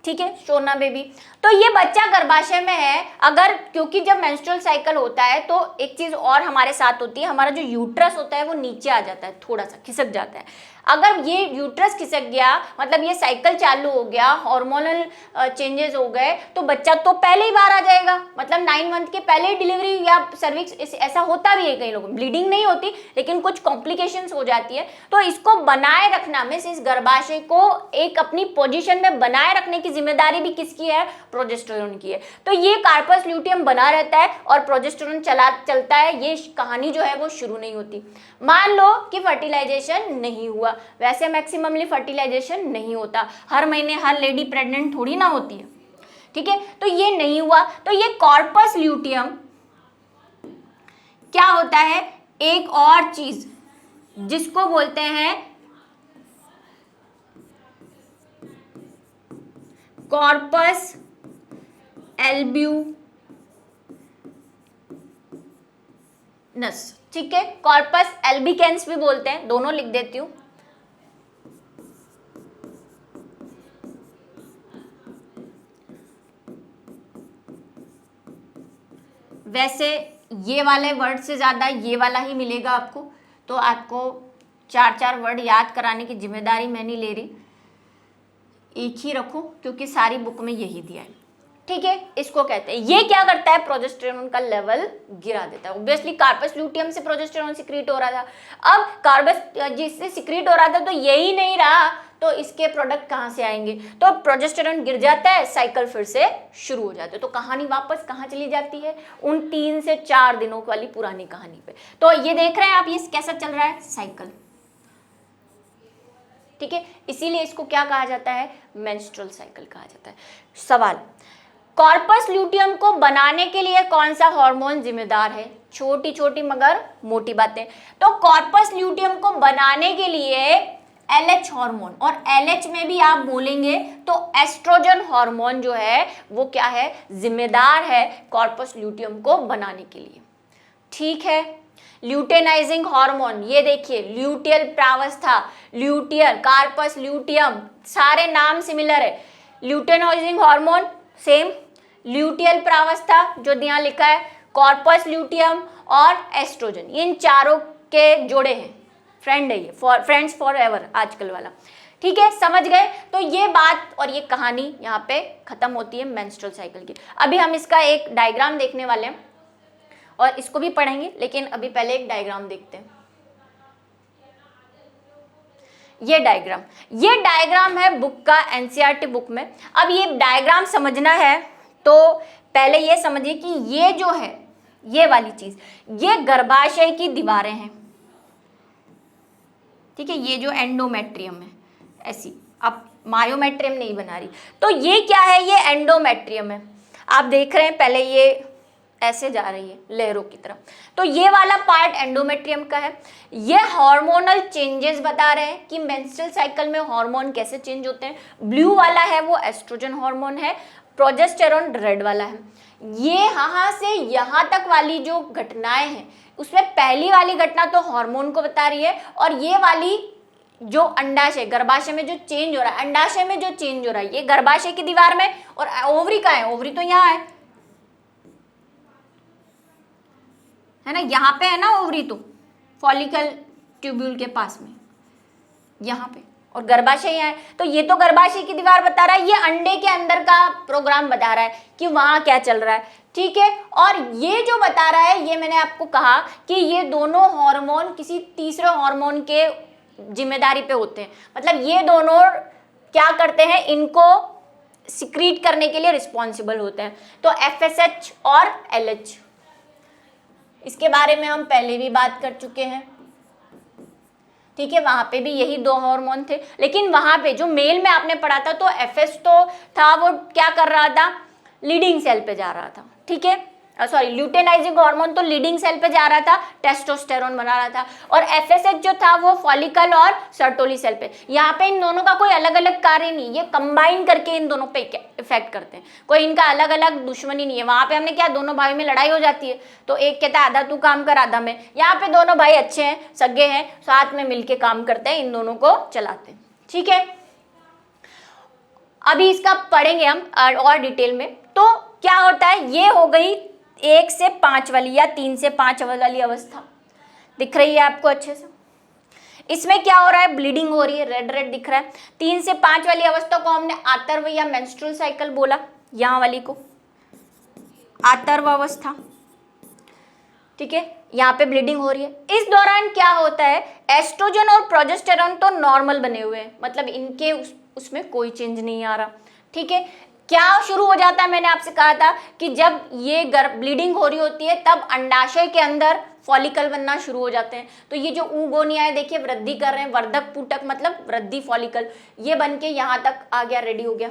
ठीक है, सोना बेबी। तो ये बच्चा गर्भाशय में है। अगर, क्योंकि जब मेंस्ट्रुअल साइकिल होता है तो एक चीज और हमारे साथ होती है, हमारा जो यूट्रस होता है वो नीचे आ जाता है, थोड़ा सा खिसक जाता है। अगर ये यूट्रस खिसक गया मतलब ये साइकिल चालू हो गया, हार्मोनल चेंजेस हो गए, तो बच्चा तो पहले ही बाहर आ जाएगा। मतलब 9 मंथ के पहले ही डिलीवरी या सर्विक्स, ऐसा होता भी है कई लोगों, ब्लीडिंग नहीं होती लेकिन कुछ कॉम्प्लिकेशंस हो जाती है। तो इसको बनाए रखना में, इस गर्भाशय को एक अपनी पोजीशन में बनाए रखने की जिम्मेदारी भी किसकी है, प्रोजेस्टेरोन की है। तो ये कार्पस ल्यूटियम बना रहता है और प्रोजेस्टेरोन चलता है, ये कहानी जो है वो शुरू नहीं होती। मान लो कि फर्टिलाइजेशन नहीं हुआ, वैसे मैक्सिममली फर्टिलाइजेशन नहीं होता, हर महीने हर लेडी प्रेग्नेंट थोड़ी ना होती है, ठीक है। तो ये नहीं हुआ तो ये कॉर्पस ल्यूटियम क्या होता है, एक और चीज जिसको बोलते हैं कॉर्पस एल्ब्यूनस, ठीक है, कॉर्पस एल्बिकेंस भी बोलते हैं, दोनों लिख देती हूं। वैसे ये वाले वर्ड से ज्यादा ये वाला ही मिलेगा आपको, तो आपको 4-4 वर्ड याद कराने की जिम्मेदारी मैं नहीं ले रही, एक ही रखो क्योंकि सारी बुक में यही दिया है, ठीक है। इसको कहते हैं, ये क्या करता है, प्रोजेस्टेरोन का लेवल गिरा देता है। ऑब्वियसली कार्पस ल्यूटियम से प्रोजेस्टेरोन सिक्रीट हो रहा था, अब कार्पस जिससे सिक्रीट हो रहा था तो यही नहीं रहा, तो इसके प्रोडक्ट कहाँ से आएंगे, तो प्रोजेस्टेरोन गिर जाता है, साइकिल फिर से शुरू हो जाती है। तो कहानी वापस कहाँ चली जाती है, उन 3 से 4 दिनों वाली पुरानी कहानी पे। तो ये देख रहे हैं आप, ये कैसा चल रहा है, साइकिल, ठीक है। इसीलिए इसको क्या कहा जाता है, मेंस्ट्रुअल साइकिल कहा जाता है। सवाल, कॉर्पस ल्यूटियम को बनाने के लिए कौन सा हार्मोन जिम्मेदार है, छोटी छोटी मगर मोटी बातें। तो कॉर्पस ल्यूटियम को बनाने के लिए LH हार्मोन, और LH में भी आप बोलेंगे तो एस्ट्रोजन हार्मोन जो है वो क्या है, जिम्मेदार है कॉर्पस ल्यूटियम को बनाने के लिए, ठीक है। ल्यूटेनाइजिंग हार्मोन, ये देखिए, ल्यूटियल प्रावस्था, ल्यूटियल, कार्पस ल्यूटियम, सारे नाम सिमिलर है। ल्यूटेनाइजिंग हार्मोन सेम, ल्यूटियल प्रावस्था जो यहाँ लिखा है, कॉर्पस ल्यूटियम और एस्ट्रोजन, इन चारों के जोड़े हैं, फ्रेंड है ये, फ्रेंड्स फॉर एवर आजकल वाला, ठीक है। समझ गए, तो ये बात और ये कहानी यहाँ पे खत्म होती है मेंस्ट्रुअल साइकिल की। अभी हम इसका एक डायग्राम देखने वाले हैं और इसको भी पढ़ेंगे, लेकिन अभी पहले एक डायग्राम देखते हैं। ये डायग्राम है बुक का, NCERT बुक में। अब ये डायग्राम समझना है तो पहले ये समझिए कि ये जो है, ये वाली चीज, ये गर्भाशय की दीवारें हैं, ठीक है। ये जो एंडोमेट्रियम है, ऐसी, अब मायोमेट्रियम नहीं बना रही, तो ये क्या है, ये एंडोमेट्रियम है। आप देख रहे हैं, पहले ये ऐसे जा रही है लहरों की तरह। तो ये वाला पार्ट एंडोमेट्रियम का है। ये हार्मोनल चेंजेस बता रहे हैं कि मेंस्ट्रुअल साइकिल में हार्मोन कैसे चेंज होते हैं। ब्लू वाला है वो एस्ट्रोजन हार्मोन है, प्रोजेस्टेरोन रेड वाला है। ये यहाँ से यहाँ तक वाली जो घटनाएं हैं उसमें पहली वाली घटना तो हार्मोन को बता रही है, और ये वाली जो अंडाशय गर्भाशय में जो चेंज हो रहा है, अंडाशय में जो चेंज हो रहा है, ये गर्भाशय की दीवार में, और ओवरी का है, ओवरी तो यहाँ है ना, यहाँ पे है ना ओवरी, तो फॉलिकल ट्यूब्यूल के पास में यहाँ पे, और गर्भाशय यहाँ है। तो ये तो गर्भाशय की दीवार बता रहा है, ये अंडे के अंदर का प्रोग्राम बता रहा है कि वहां क्या चल रहा है, ठीक है। और ये जो बता रहा है, ये मैंने आपको कहा कि ये दोनों हार्मोन किसी तीसरे हार्मोन के जिम्मेदारी पे होते हैं, मतलब ये दोनों क्या करते हैं, इनको सिक्रीट करने के लिए रिस्पॉन्सिबल होते हैं। तो FSH और LH, इसके बारे में हम पहले भी बात कर चुके हैं, ठीक है। वहां पे भी यही दो हार्मोन थे, लेकिन वहां पे जो मेल में आपने पढ़ा था तो FS तो था, वो क्या कर रहा था, लीडिंग सेल पे जा रहा था, ठीक है। सॉरी, ल्यूटेनाइजिंग हार्मोन तो लीडिंग सेल पे जा रहा था, टेस्टोस्टेरोन बना रहा था, और FSH जो था वो फॉलिकल और सर्टोली सेल पे। यहाँ पे इन दोनों का कोई अलग अलग कार्य नहीं, ये कंबाइन करके इन दोनों पे इफेक्ट करते हैं, कोई इनका अलग अलग दुश्मनी नहीं है। वहां पे हमने क्या, दोनों भाई में लड़ाई हो जाती है तो एक कहता है आधा तू काम कर आधा मैं, यहाँ पे दोनों भाई अच्छे हैं, सगे हैं, साथ में मिलके काम करते हैं, इन दोनों को चलाते हैं, ठीक है। अभी इसका पढ़ेंगे हम और डिटेल में। तो क्या होता है, ये हो गई 1 से 5 वाली या 3 से 5 वाली अवस्था, दिख रही है आपको अच्छे से। इसमें क्या हो रहा है, ब्लीडिंग हो रही है, रेड रेड दिख रहा है। 3 से 5 वाली अवस्था को हमने आतर्व या मेंस्ट्रुअल साइकिल बोला, यहाँ वाली को आतर्व अवस्था, ठीक है। यहाँ पे ब्लीडिंग हो रही है। इस दौरान क्या होता है, एस्ट्रोजन और प्रोजेस्टेरोन तो नॉर्मल बने हुए हैं, मतलब इनके उसमें कोई चेंज नहीं आ रहा, ठीक है। क्या शुरू हो जाता है, मैंने आपसे कहा था कि जब ये ब्लीडिंग हो रही होती है तब अंडाशय के अंदर फॉलिकल बनना शुरू हो जाते हैं। तो ये जो ऊगोनिया है देखिए वृद्धि कर रहे हैं, वर्धक पुटक मतलब वृद्धि फॉलिकल, ये बन के यहाँ तक आ गया, रेडी हो गया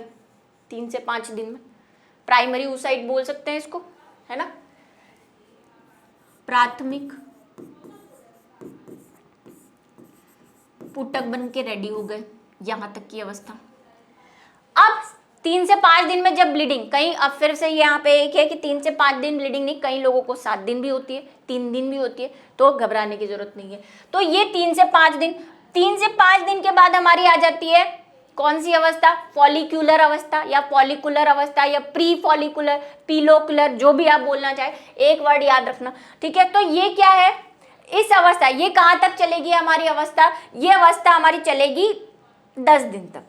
3 से 5 दिन में। प्राइमरी oocyte बोल सकते हैं इसको, है ना, प्राथमिक पुटक बन के रेडी हो गए, यहाँ तक की अवस्था। अब 3 से 5 दिन में जब ब्लीडिंग, कहीं अब फिर से यहाँ पे एक है कि 3 से 5 दिन ब्लीडिंग नहीं, कई लोगों को 7 दिन भी होती है, 3 दिन भी होती है, तो घबराने की जरूरत नहीं है। तो ये 3 से 5 दिन, 3 से 5 दिन के बाद हमारी आ जाती है कौन सी अवस्था, फॉलिक्यूलर अवस्था या फॉलिकुलर अवस्था या प्री फॉलिकुलर, पीलोकुलर, जो भी आप बोलना चाहे, एक वर्ड याद रखना, ठीक है। तो ये क्या है, इस अवस्था, ये कहाँ तक चलेगी हमारी अवस्था, ये अवस्था हमारी चलेगी 10 दिन तक।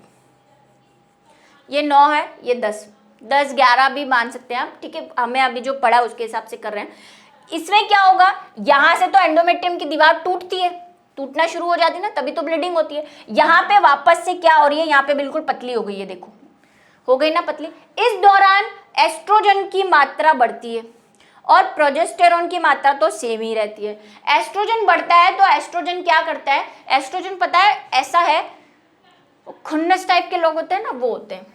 ये 9 है, ये 10, 11 भी मान सकते हैं आप, ठीक है। हमें अभी जो पढ़ा उसके हिसाब से कर रहे हैं। इसमें क्या होगा, यहां से तो एंडोमेट्रियम की दीवार टूटती है, टूटना शुरू हो जाती है ना, तभी तो ब्लीडिंग होती है। यहाँ पे वापस से क्या हो रही है, यहाँ पे बिल्कुल पतली हो गई है, देखो हो गई ना पतली। इस दौरान एस्ट्रोजन की मात्रा बढ़ती है और प्रोजेस्टेरोन की मात्रा तो सेम ही रहती है। एस्ट्रोजन बढ़ता है तो एस्ट्रोजन क्या करता है, एस्ट्रोजन पता है ऐसा है, खुन्नस टाइप के लोग होते हैं ना, वो होते हैं।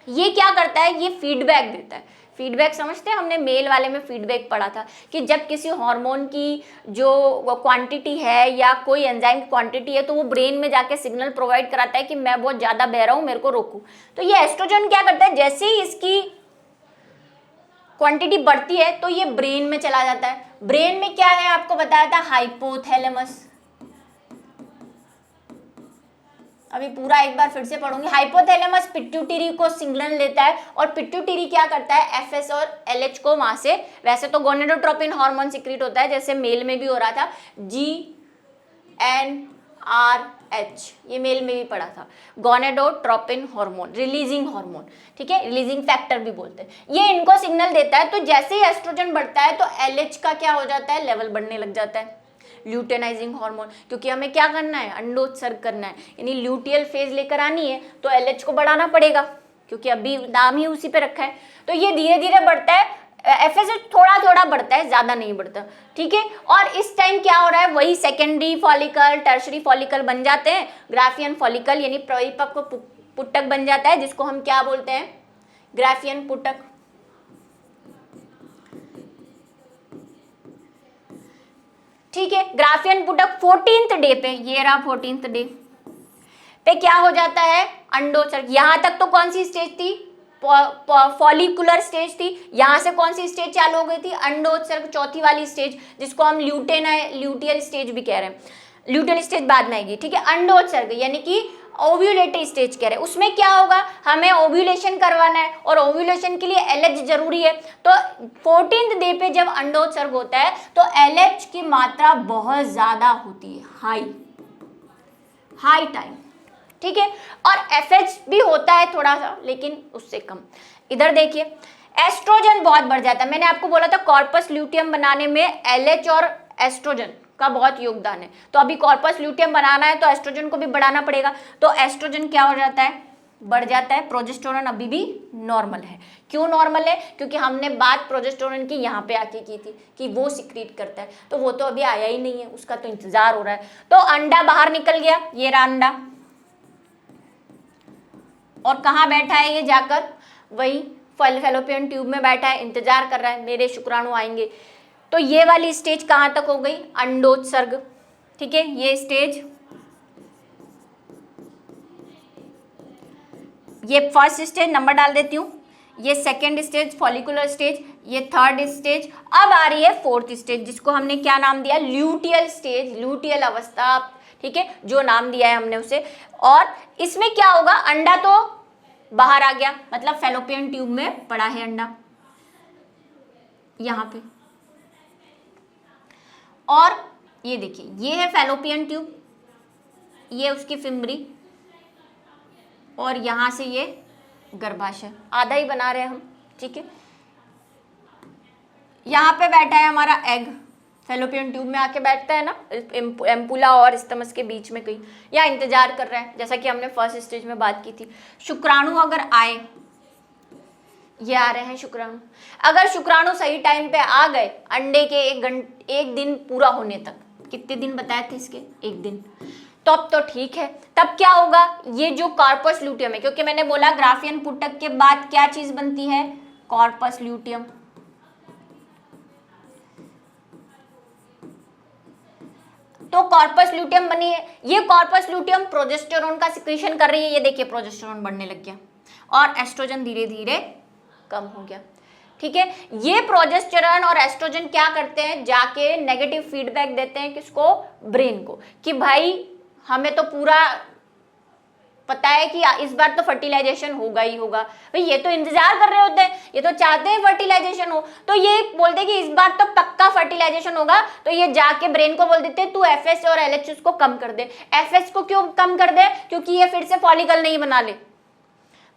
ये क्या करता है, ये फीडबैक देता है। फीडबैक समझते हैं, हमने मेल वाले में फीडबैक पढ़ा था कि जब किसी हार्मोन की जो क्वांटिटी है या कोई एंजाइम की क्वांटिटी है तो वो ब्रेन में जाके सिग्नल प्रोवाइड कराता है कि मैं बहुत ज़्यादा बह रहा हूँ, मेरे को रोकू। तो ये एस्ट्रोजन क्या करता है, जैसे ही इसकी क्वांटिटी बढ़ती है तो ये ब्रेन में चला जाता है। ब्रेन में क्या है आपको बताया था, हाइपोथैलेमस। अभी पूरा एक बार फिर से पढ़ूंगी। हाइपोथैलेमस पिट्यूटरी को सिग्नल देता है और पिट्यूटरी क्या करता है, FS और LH को वहां से, वैसे तो गोनेडोट्रोपिन हार्मोन सिक्रीट होता है जैसे मेल में भी हो रहा था, GnRH, ये मेल में भी पढ़ा था, गोनेडोट्रोपिन हार्मोन, रिलीजिंग हार्मोन, ठीक है, रिलीजिंग फैक्टर भी बोलते हैं। ये इनको सिग्नल देता है। तो जैसे ही एस्ट्रोजन बढ़ता है तो LH का क्या हो जाता है, लेवल बढ़ने लग जाता है, ल्यूटेनाइजिंग हार्मोन, क्योंकि हमें क्या करना है, अंडोत्सर्ग करना है, यानी ल्यूटियल फेज लेकर आनी है, तो LH को बढ़ाना पड़ेगा क्योंकि अभी नाम ही उसी पे रखा है। तो ये धीरे धीरे बढ़ता है, FSH थोड़ा थोड़ा बढ़ता है, ज्यादा नहीं बढ़ता, ठीक है। और इस टाइम क्या हो रहा है, वही सेकेंडरी फॉलिकल, टर्शरी फॉलिकल बन जाते हैं, ग्राफियन फॉलिकल यानी परिपक्व पुटक बन जाता है, जिसको हम क्या बोलते हैं, ग्राफियन पुटक, ठीक है, ग्राफियन पुटक 14th डे पे, ये रहा 14th डे पे क्या हो जाता है, अंडोत्सर्ग। यहां तक तो कौन सी स्टेज थी, फॉलिकुलर स्टेज थी। यहां से कौन सी स्टेज चालू हो गई थी, अंडोत्सर्ग, चौथी वाली स्टेज, जिसको हम ल्यूटियल स्टेज भी कह रहे हैं। ल्यूटियल स्टेज बाद में आएगी, ठीक है। अंडोत्सर्ग यानी कि ओव्यूलेटरी स्टेज कह रहे हैं, उसमें क्या होगा, हमें ओव्यूलेशन करवाना है और ओव्यूलेशन के लिए एलएच जरूरी है। तो 14th डे पे जब अंडोत्सर्ग होता है तो एलएच की मात्रा बहुत ज्यादा होती है, हाई टाइम, ठीक है। और एफएच भी होता है थोड़ा सा, लेकिन उससे कम। इधर देखिए, एस्ट्रोजन बहुत बढ़ जाता है। मैंने आपको बोला था कॉर्पस ल्यूटियम बनाने में एलएच और एस्ट्रोजन का बहुत योगदान है। तो अभी कॉर्पस ल्यूटियम बनाना है तो एस्ट्रोजन को भी बढ़ाना पड़ेगा। तो एस्ट्रोजन क्या हो जाता है, बढ़ जाता है। प्रोजेस्टेरोन अभी भी नॉर्मल है। क्यों नॉर्मल है, क्योंकि हमने बात प्रोजेस्टेरोन की यहाँ पे आके की थी कि वो सिक्रीट करता है, तो वो तो अभी आया ही नहीं है, उसका तो इंतजार हो रहा है। तो अंडा बाहर निकल गया, ये रहा अंडा, और कहाँ बैठा है ये, जाकर वही फैलोपियन ट्यूब में बैठा है, इंतजार कर रहा है मेरे शुक्राणु आएंगे। तो ये वाली स्टेज कहाँ तक हो गई, अंडोत्सर्ग, ठीक है। ये स्टेज, ये फर्स्ट स्टेज नंबर डाल देती हूँ, ये सेकेंड स्टेज फॉलिकुलर स्टेज, ये थर्ड स्टेज। अब आ रही है फोर्थ स्टेज, जिसको हमने क्या नाम दिया, ल्यूटियल स्टेज, ल्यूटियल अवस्था, ठीक है, जो नाम दिया है हमने उसे। और इसमें क्या होगा, अंडा तो बाहर आ गया, मतलब फैलोपियन ट्यूब में पड़ा है अंडा यहां पे, और ये देखिए ये है फैलोपियन ट्यूब, ये उसकी फिम्बरी, और यहां से ये गर्भाशय, आधा ही बना रहे हैं हम, ठीक है। यहां पे बैठा है हमारा एग, फैलोपियन ट्यूब में आके बैठता है ना, एम्पुला और स्तमस के बीच में कहीं, या इंतजार कर रहा है, जैसा कि हमने फर्स्ट स्टेज में बात की थी। शुक्राणु अगर आए, ये आ रहे हैं शुक्राणु, अगर शुक्राणु सही टाइम पे आ गए अंडे के एक दिन पूरा होने तक, कितने दिन बताए थे इसके, एक दिन, तो अब तो ठीक है। तब क्या होगा, ये जो कॉर्पस ल्यूटियम है, क्योंकि मैंने बोला ग्राफियन पुटक के बाद क्या चीज बनती है, कॉर्पस ल्यूटियम। तो कॉर्पस ल्यूटियम बनी है, ये कॉर्पस ल्यूटियम प्रोजेस्टेरोन का सिक्रीशन कर रही है, ये देखिए प्रोजेस्टेरोन बढ़ने लग गया और एस्ट्रोजन धीरे धीरे कम हो गया, ठीक है। ये प्रोजेस्टेरोन और एस्ट्रोजन क्या करते हैं, जाके नेगेटिव फीडबैक देते हैं किसको, ब्रेन को, कि भाई हमें तो पूरा पता है कि इस बार तो फर्टिलाइजेशन होगा ही होगा, भाई ये तो इंतजार कर रहे होते हैं, ये तो चाहते हैं फर्टिलाइजेशन हो, तो ये बोलते हैं कि इस बार तो पक्का फर्टिलाइजेशन होगा। तो ये जाके ब्रेन को बोल देते हैं तू एफएस और एलएचएस को कम कर दे। एफएस को क्यों कम कर दे, क्योंकि ये फिर से फॉलिकल नहीं बना ले।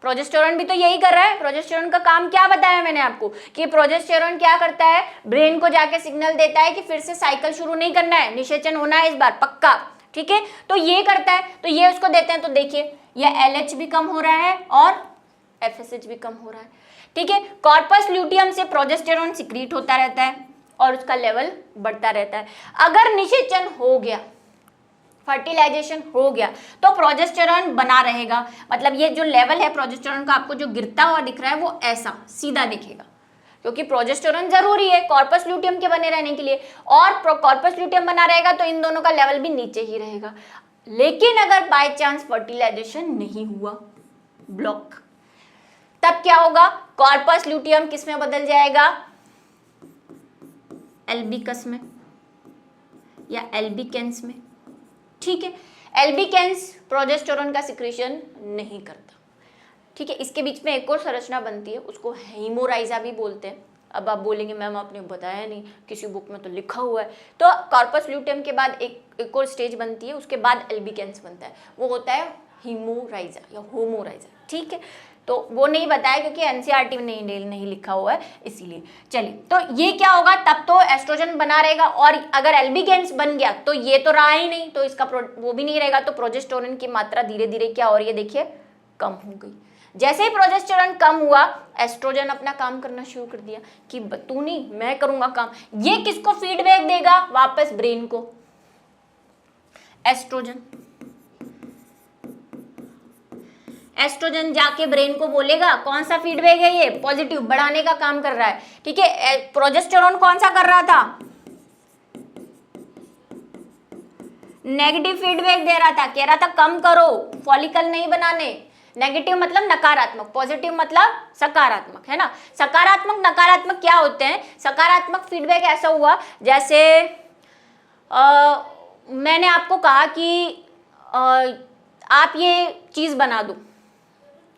प्रोजेस्टेरोन भी तो यही कर रहा है। प्रोजेस्टेरोन का काम क्या बताया मैंने आपको, कि प्रोजेस्टेरोन क्या करता है, ब्रेन को जाके सिग्नल देता है कि फिर से साइकिल शुरू नहीं करना है, निषेचन होना है इस बार पक्का, ठीक है। तो ये करता है, तो ये उसको देते हैं। तो देखिए ये एलएच भी कम हो रहा है और एफएसएच भी कम हो रहा है, ठीक है। कॉर्पस ल्यूटियम से प्रोजेस्टेरोन सिक्रीट होता रहता है और उसका लेवल बढ़ता रहता है। अगर निषेचन हो गया, फर्टिलाइजेशन हो गया, तो प्रोजेस्टेरोन बना रहेगा, मतलब ये जो लेवल है प्रोजेस्टेरोन का आपको जो गिरता हुआ दिख रहा है वो ऐसा सीधा दिखेगा, क्योंकि प्रोजेस्टेरोन जरूरी है कॉर्पस ल्यूटियम के बने रहने के लिए, और कॉर्पस ल्यूटियम बना रहेगा तो इन दोनों का लेवल भी नीचे ही रहेगा। लेकिन अगर बाय चांस फर्टिलाइजेशन नहीं हुआ, ब्लॉक, तब क्या होगा, कॉर्पस ल्यूटियम किस में बदल जाएगा, एल्बिकस में या एल्बिकेंस में, ठीक है। एल्बिकेंस प्रोजेस्टेरोन का सिक्रीशन नहीं करता, ठीक है। इसके बीच में एक और संरचना बनती है, उसको हेमोराइजा भी बोलते हैं। अब आप बोलेंगे मैम आपने बताया नहीं, किसी बुक में तो लिखा हुआ है। तो कॉर्पस ल्यूटियम के बाद एक और स्टेज बनती है, उसके बाद एल्बिकेंस बनता है, वो होता है हीमोराइजा या होमोराइजा, ठीक है। तो वो नहीं बताया क्योंकि एनसीईआरटी में नहीं लिखा हुआ है, इसीलिए। चलिए, तो ये क्या होगा, तब तो एस्ट्रोजन बना रहेगा, और अगर एल्बिकेंस बन गया तो ये तो रहा ही नहीं, तो इसका वो भी नहीं रहेगा। तो प्रोजेस्टेरोन की मात्रा धीरे धीरे क्या हो रही है, देखिए कम हो गई। जैसे ही प्रोजेस्टेरोन कम हुआ, एस्ट्रोजन अपना काम करना शुरू कर दिया कि तू नहीं मैं करूंगा काम। ये किसको फीडबैक देगा, वापस ब्रेन को, एस्ट्रोजन। एस्ट्रोजन जाके ब्रेन को बोलेगा, कौन सा फीडबैक है ये, पॉजिटिव, बढ़ाने का काम कर रहा है, ठीक है। प्रोजेस्टेरोन कौन सा कर रहा था, नेगेटिव फीडबैक दे रहा था, कह रहा था कम करो, फॉलिकल नहीं बनाने। नेगेटिव मतलब नकारात्मक, पॉजिटिव मतलब सकारात्मक, है ना। सकारात्मक नकारात्मक क्या होते हैं? सकारात्मक फीडबैक ऐसा हुआ जैसे मैंने आपको कहा कि आप ये चीज़ बना दो,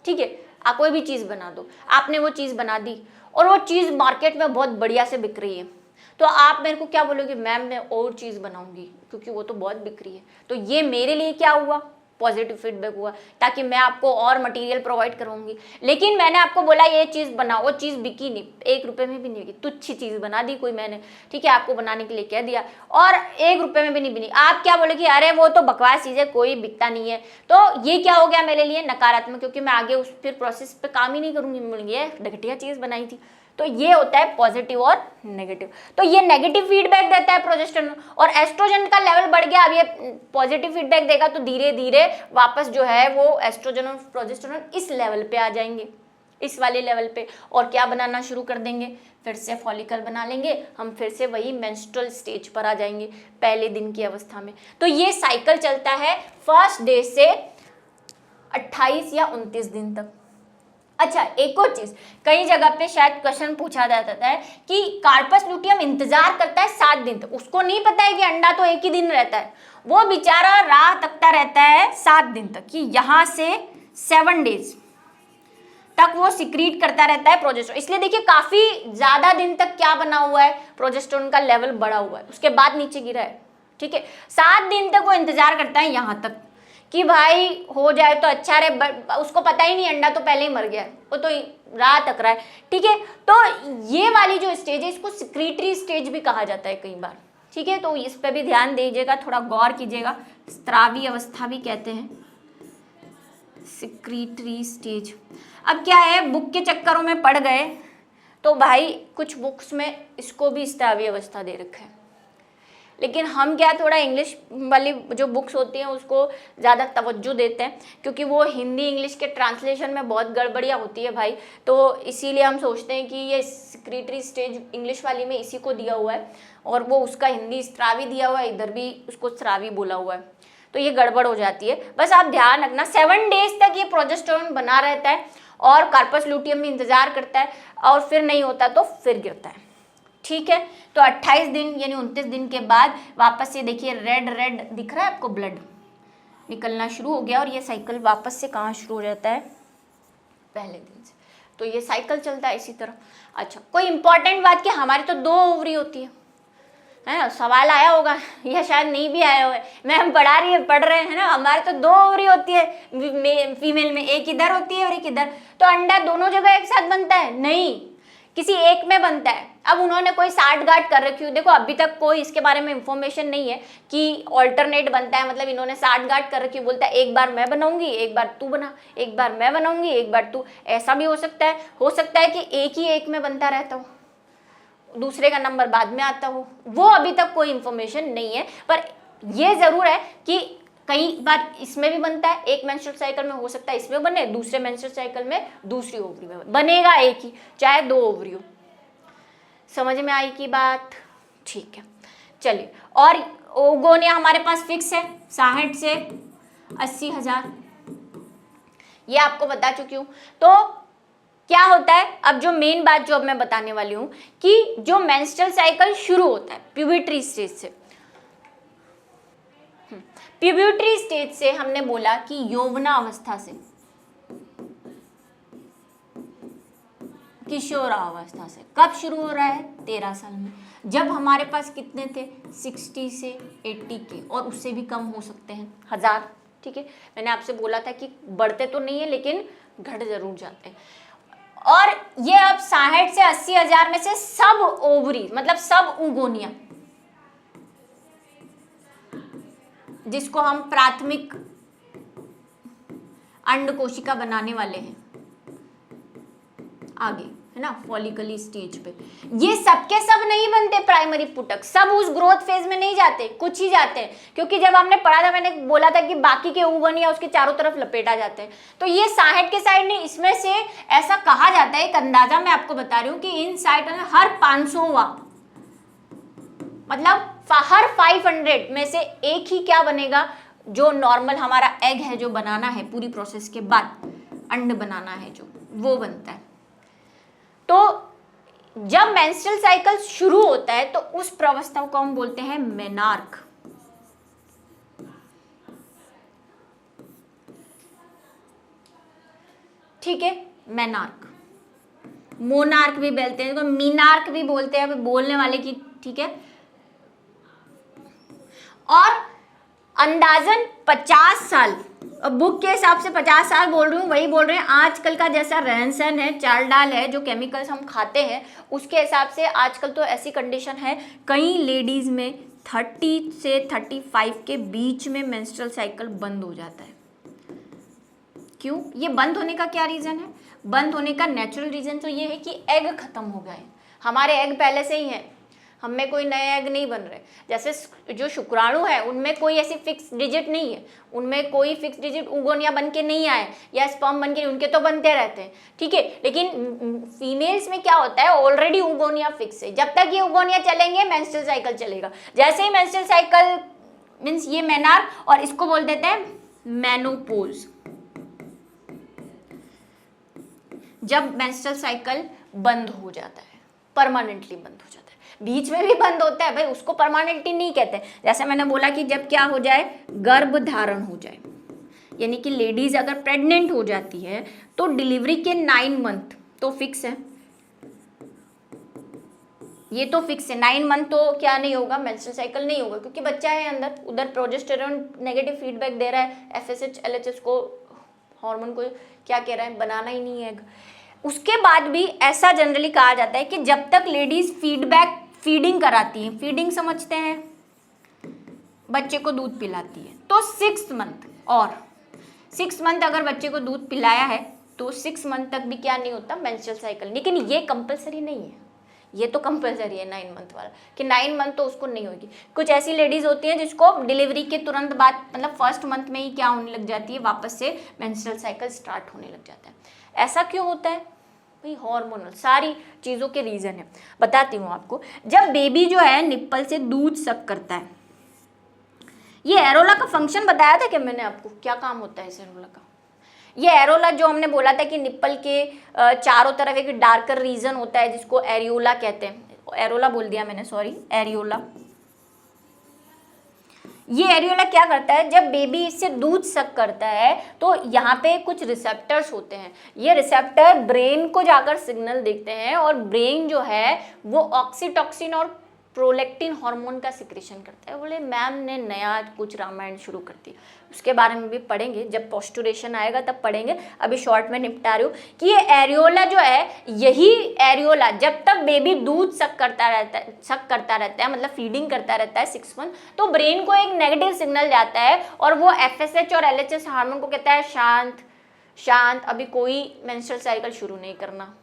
ठीक है, आप कोई भी चीज़ बना दो, आपने वो चीज़ बना दी और वो चीज़ मार्केट में बहुत बढ़िया से बिक रही है, तो आप मेरे को क्या बोलोगे? मैम मैं और चीज़ बनाऊंगी क्योंकि वो तो बहुत बिक रही है। तो ये मेरे लिए क्या हुआ? पॉजिटिव फीडबैक हुआ, ताकि मैं आपको और मटेरियल प्रोवाइड करूंगी। लेकिन मैंने आपको बोला ये चीज़ बनाओ, वो चीज़ बिकी नहीं, 1 रुपये में भी नहीं बिकी, तुच्छ चीज़ बना दी कोई मैंने, ठीक है, आपको बनाने के लिए कह दिया और 1 रुपये में भी नहीं बनी। आप क्या बोले कि अरे वो तो बकवास चीज़ है, कोई बिकता नहीं है। तो ये क्या हो गया मेरे लिए? नकारात्मक, क्योंकि मैं आगे उस फिर प्रोसेस पे काम ही नहीं करूंगी, ये घटिया चीज़ बनाई थी। तो ये होता है पॉजिटिव और नेगेटिव। तो ये नेगेटिव फीडबैक देता है प्रोजेस्टेरोन, और एस्ट्रोजन का लेवल बढ़ गया, अब ये पॉजिटिव फीडबैक देगा तो धीरे धीरे वापस जो है वो एस्ट्रोजन और प्रोजेस्टेरोन इस लेवल पे आ जाएंगे, इस वाले लेवल पे, और क्या बनाना शुरू कर देंगे? फिर से फॉलिकल बना लेंगे हम, फिर से वही मेंस्ट्रुअल स्टेज पर आ जाएंगे पहले दिन की अवस्था में। तो ये साइकिल चलता है फर्स्ट डे से 28 या 29 दिन तक। अच्छा, एक और चीज, कई जगह पे शायद क्वेश्चन पूछा जाता है कि कार्पस लुटियम इंतजार करता है 7 दिन तक, उसको नहीं पता है कि अंडा तो एक ही दिन रहता है, वो बेचारा राह तकता रहता है 7 दिन तक कि यहाँ से 7 डेज तक वो सिक्रीट करता रहता है प्रोजेस्टेरोन। इसलिए देखिए काफी ज्यादा दिन तक क्या बना हुआ है? प्रोजेस्टेरोन का लेवल बढ़ा हुआ है, उसके बाद नीचे गिरा है, ठीक है। 7 दिन तक वो इंतजार करता है यहाँ तक कि भाई हो जाए तो अच्छा रहे, उसको पता ही नहीं अंडा तो पहले ही मर गया है, वो तो राह तक रहा है, ठीक है। तो ये वाली जो स्टेज है इसको सिक्रीटरी स्टेज भी कहा जाता है कई बार, ठीक है। तो इस पे भी ध्यान दीजिएगा, थोड़ा गौर कीजिएगा, स्त्रावी अवस्था भी कहते हैं, सिक्रीटरी स्टेज। अब क्या है, बुक के चक्करों में पड़ गए तो भाई कुछ बुक्स में इसको भी स्त्रावी अवस्था दे रखा है, लेकिन हम क्या थोड़ा इंग्लिश वाली जो बुक्स होती हैं उसको ज़्यादा तवज्जो देते हैं, क्योंकि वो हिंदी इंग्लिश के ट्रांसलेशन में बहुत गड़बड़ियाँ होती है भाई, तो इसीलिए हम सोचते हैं कि ये सिक्रीटरी स्टेज इंग्लिश वाली में इसी को दिया हुआ है और वो उसका हिंदी स्त्रावी दिया हुआ है, इधर भी उसको स्त्रावी बोला हुआ है, तो ये गड़बड़ हो जाती है। बस आप ध्यान रखना 7 डेज तक ये प्रोजेस्टेरोन बना रहता है और कार्पस लुटियम भी इंतजार करता है, और फिर नहीं होता तो फिर गिरता है, ठीक है। तो 28 दिन यानी 29 दिन के बाद वापस से देखिए रेड रेड दिख रहा है आपको, ब्लड निकलना शुरू हो गया और ये साइकिल वापस से कहाँ शुरू हो जाता है? पहले दिन से। तो ये साइकिल चलता है इसी तरह। अच्छा, कोई इंपॉर्टेंट बात कि हमारी तो 2 ओवरी होती है ना, सवाल आया होगा या शायद नहीं भी आया होगा, मैम पढ़ रहे हैं ना, हमारे तो 2 ओवरी होती है फीमेल में, एक इधर होती है और एक इधर, तो अंडा दोनों जगह एक साथ बनता है? नहीं, किसी एक में बनता है। अब उन्होंने कोई साठ गांठ कर रखी हो, देखो अभी तक कोई इसके बारे में इंफॉर्मेशन नहीं है कि ऑल्टरनेट बनता है, मतलब इन्होंने साठ गांठ कर रखी, बोलता है एक बार मैं बनाऊंगी, एक बार तू बना, एक बार मैं बनाऊंगी, एक बार तू, ऐसा भी हो सकता है कि एक ही एक में बनता रहता हो, दूसरे का नंबर बाद में आता हो, वो अभी तक कोई इंफॉर्मेशन नहीं है। पर ये जरूर है कि कई बार इसमें भी बनता है, एक मेंस्ट्रुअल साइकिल में हो सकता है इसमें बने, दूसरे मेंस्ट्रुअल साइकिल में दूसरी ओवरी में बनेगा एक ही, चाहे 2 ओवरी हो। समझ में आई की बात? ठीक है, चलिए। और ओगोनिया हमारे पास फिक्स है 60 से 80,000, ये आपको बता चुकी हूँ। तो क्या होता है, अब जो मेन बात जो अब मैं बताने वाली हूँ कि जो मेंस्ट्रुअल साइकिल शुरू होता है प्यूबर्टी स्टेज से, प्यूबर्टी स्टेज से हमने बोला कि यौवना अवस्था से, किशोरावस्था से, कब शुरू हो रहा है? 13 साल में, जब हमारे पास कितने थे? 60 से 80 के, और उससे भी कम हो सकते हैं, 1000, ठीक है। मैंने आपसे बोला था कि बढ़ते तो नहीं है लेकिन घट जरूर जाते हैं। और ये अब 60 से 80,000 में से सब ओवरी, मतलब सब उगोनिया, जिसको हम प्राथमिक अंड कोशिका बनाने वाले हैं आगे, है ना, फॉलिकली स्टेज पे, ये सबके सब नहीं बनते प्राइमरी पुटक, सब उस ग्रोथ फेज में नहीं जाते, कुछ ही जाते हैं, क्योंकि जब हमने पढ़ा था मैंने बोला था कि बाकी के उगोनिया उसके चारों तरफ लपेटा जाते हैं। तो ये 60 के साइड नहीं, इसमें से ऐसा कहा जाता है, एक अंदाजा मैं आपको बता रही हूँ कि इन साइड हर 500वां, मतलब हर 500 में से एक ही क्या बनेगा, जो नॉर्मल हमारा एग है जो बनाना है पूरी प्रोसेस के बाद, अंड बनाना है जो, वो बनता है। तो जब मेंस्ट्रुअल साइकिल शुरू होता है तो उस प्रावस्था को हम बोलते हैं मेनार्क। ठीक है, मेनार्क। मोनार्क भी बोलते हैं, मीनार्क भी बोलते हैं बोलने वाले की, ठीक है। और अंदाजन 50 साल, बुक के हिसाब से 50 साल बोल रही हूँ, वही बोल रहे हैं। आजकल का जैसा रहन सहन है, चाल डाल है, जो केमिकल्स हम खाते हैं, उसके हिसाब से आजकल तो ऐसी कंडीशन है कई लेडीज में 30 से 35 के बीच में मेंस्ट्रुअल साइकिल बंद हो जाता है। क्यों? ये बंद होने का क्या रीजन है? बंद होने का नेचुरल रीजन तो ये है कि एग खत्म हो गए। हमारे एग पहले से ही हैं, हम में कोई नए एग नहीं बन रहे। जैसे जो शुक्राणु है उनमें कोई ऐसी फिक्स डिजिट नहीं है, उनमें कोई फिक्स डिजिट उगोनिया बन के नहीं आए या स्पर्म बन के, उनके तो बनते रहते हैं, ठीक है। लेकिन फीमेल्स में क्या होता है, ऑलरेडी उगोनिया फिक्स है। जब तक ये उगोनिया चलेंगे मेंस्ट्रुअल साइकिल चलेगा। जैसे ही मेंस्ट्रुअल साइकिल मीन्स ये मेनार, और इसको बोल देते हैं मेनोपोज। जब मेंस्ट्रुअल साइकिल बंद हो जाता है, परमानेंटली बंद हो जाता है। बीच में भी बंद होता है भाई, उसको परमानेंटली नहीं कहते। जैसे मैंने बोला कि जब क्या हो जाए, गर्भ धारण हो जाए, यानी कि लेडीज अगर प्रेग्नेंट हो जाती है तो डिलीवरी के 9 मंथ तो फिक्स है, ये तो फिक्स है। 9 मंथ तो क्या नहीं होगा, मेंस्ट्रुअल साइकिल नहीं होगा, क्योंकि बच्चा है अंदर, उधर प्रोजेस्टेरोन नेगेटिव फीडबैक दे रहा है, एफएसएच एलएचएस को, हार्मोन को क्या कह रहा है, बनाना ही नहीं है। उसके बाद भी ऐसा जनरली कहा जाता है कि जब तक लेडीज फीडिंग कराती हैं, फीडिंग समझते हैं, बच्चे को दूध पिलाती है, तो 6 मंथ, और 6 मंथ अगर बच्चे को दूध पिलाया है तो 6 मंथ तक भी क्या नहीं होता, मेंस्ट्रुअल साइकिल। लेकिन ये कंपलसरी नहीं है, ये तो कंपलसरी है 9 मंथ वाला, कि 9 मंथ तो उसको नहीं होगी। कुछ ऐसी लेडीज होती हैं जिसको डिलीवरी के तुरंत बाद, मतलब फर्स्ट मंथ में ही क्या होने लग जाती है, वापस से मेंस्ट्रुअल साइकिल स्टार्ट होने लग जाता है। ऐसा क्यों होता है भाई? हार्मोनल सारी चीज़ों के रीज़न है, बताती हूँ आपको। जब बेबी जो है निप्पल से दूध सक करता है, ये एरोला का फंक्शन बताया था कि मैंने आपको, क्या काम होता है इस एरोला का। ये एरोला जो हमने बोला था कि निप्पल के चारों तरफ एक डार्कर रीजन होता है जिसको एरियोला कहते हैं। एरोला बोल दिया मैंने, सॉरी, एरियोला। ये एरियोला क्या करता है, जब बेबी इससे दूध सक करता है तो यहाँ पे कुछ रिसेप्टर्स होते हैं। ये रिसेप्टर ब्रेन को जाकर सिग्नल देते हैं, और ब्रेन जो है वो ऑक्सीटॉक्सिन और प्रोलेक्टिन हार्मोन का सिक्रेशन करता है। बोले मैम ने नया कुछ रामायण शुरू कर दिया, उसके बारे में भी पढ़ेंगे, जब पोस्टुरेशन आएगा तब पढ़ेंगे। अभी शॉर्ट में निपटा रही हूँ कि ये एरियोला जो है, यही एरियोला जब तक बेबी दूध सक करता रहता है, मतलब फीडिंग करता रहता है 6 मंथ, तो ब्रेन को एक नेगेटिव सिग्नल जाता है, और वो एफएसएच और एलएचएस हार्मोन को कहता है शांत शांत, अभी कोई मेंस्ट्रुअल साइकिल शुरू नहीं करना।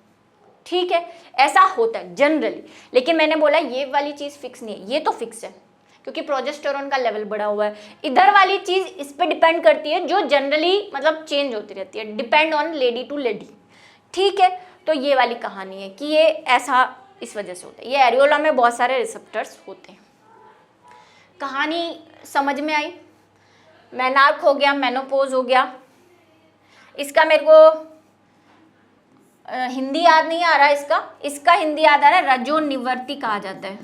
ठीक है, ऐसा होता है जनरली। लेकिन मैंने बोला ये वाली चीज़ फिक्स नहीं है, ये तो फिक्स है क्योंकि प्रोजेस्टेरोन का लेवल बढ़ा हुआ है। इधर वाली चीज़ इस पे डिपेंड करती है, जो जनरली मतलब चेंज होती रहती है, depend on lady to lady. ठीक है, तो ये वाली कहानी है कि ये ऐसा इस वजह से होता है। ये एरियोला में बहुत सारे रिसेप्टर्स होते हैं। कहानी समझ में आई? मेनार्क हो गया, मेनोपोज हो गया। इसका मेरे को हिंदी याद नहीं आ रहा, इसका हिंदी याद आ रहा है, रजोनिवर्ती कहा जाता है।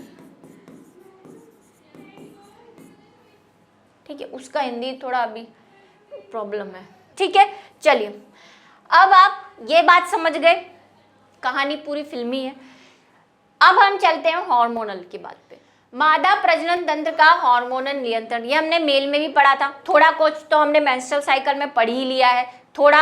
ठीक है, उसका हिंदी थोड़ा अभी प्रॉब्लम है। ठीक है, चलिए अब आप ये बात समझ गए, कहानी पूरी फिल्मी है। अब हम चलते हैं हार्मोनल की बात पे। मादा प्रजनन तंत्र का हार्मोनल नियंत्रण, ये हमने मेल में भी पढ़ा था, थोड़ा कुछ तो हमने मेंस्ट्रुअल साइकिल में पढ़ ही लिया है, थोड़ा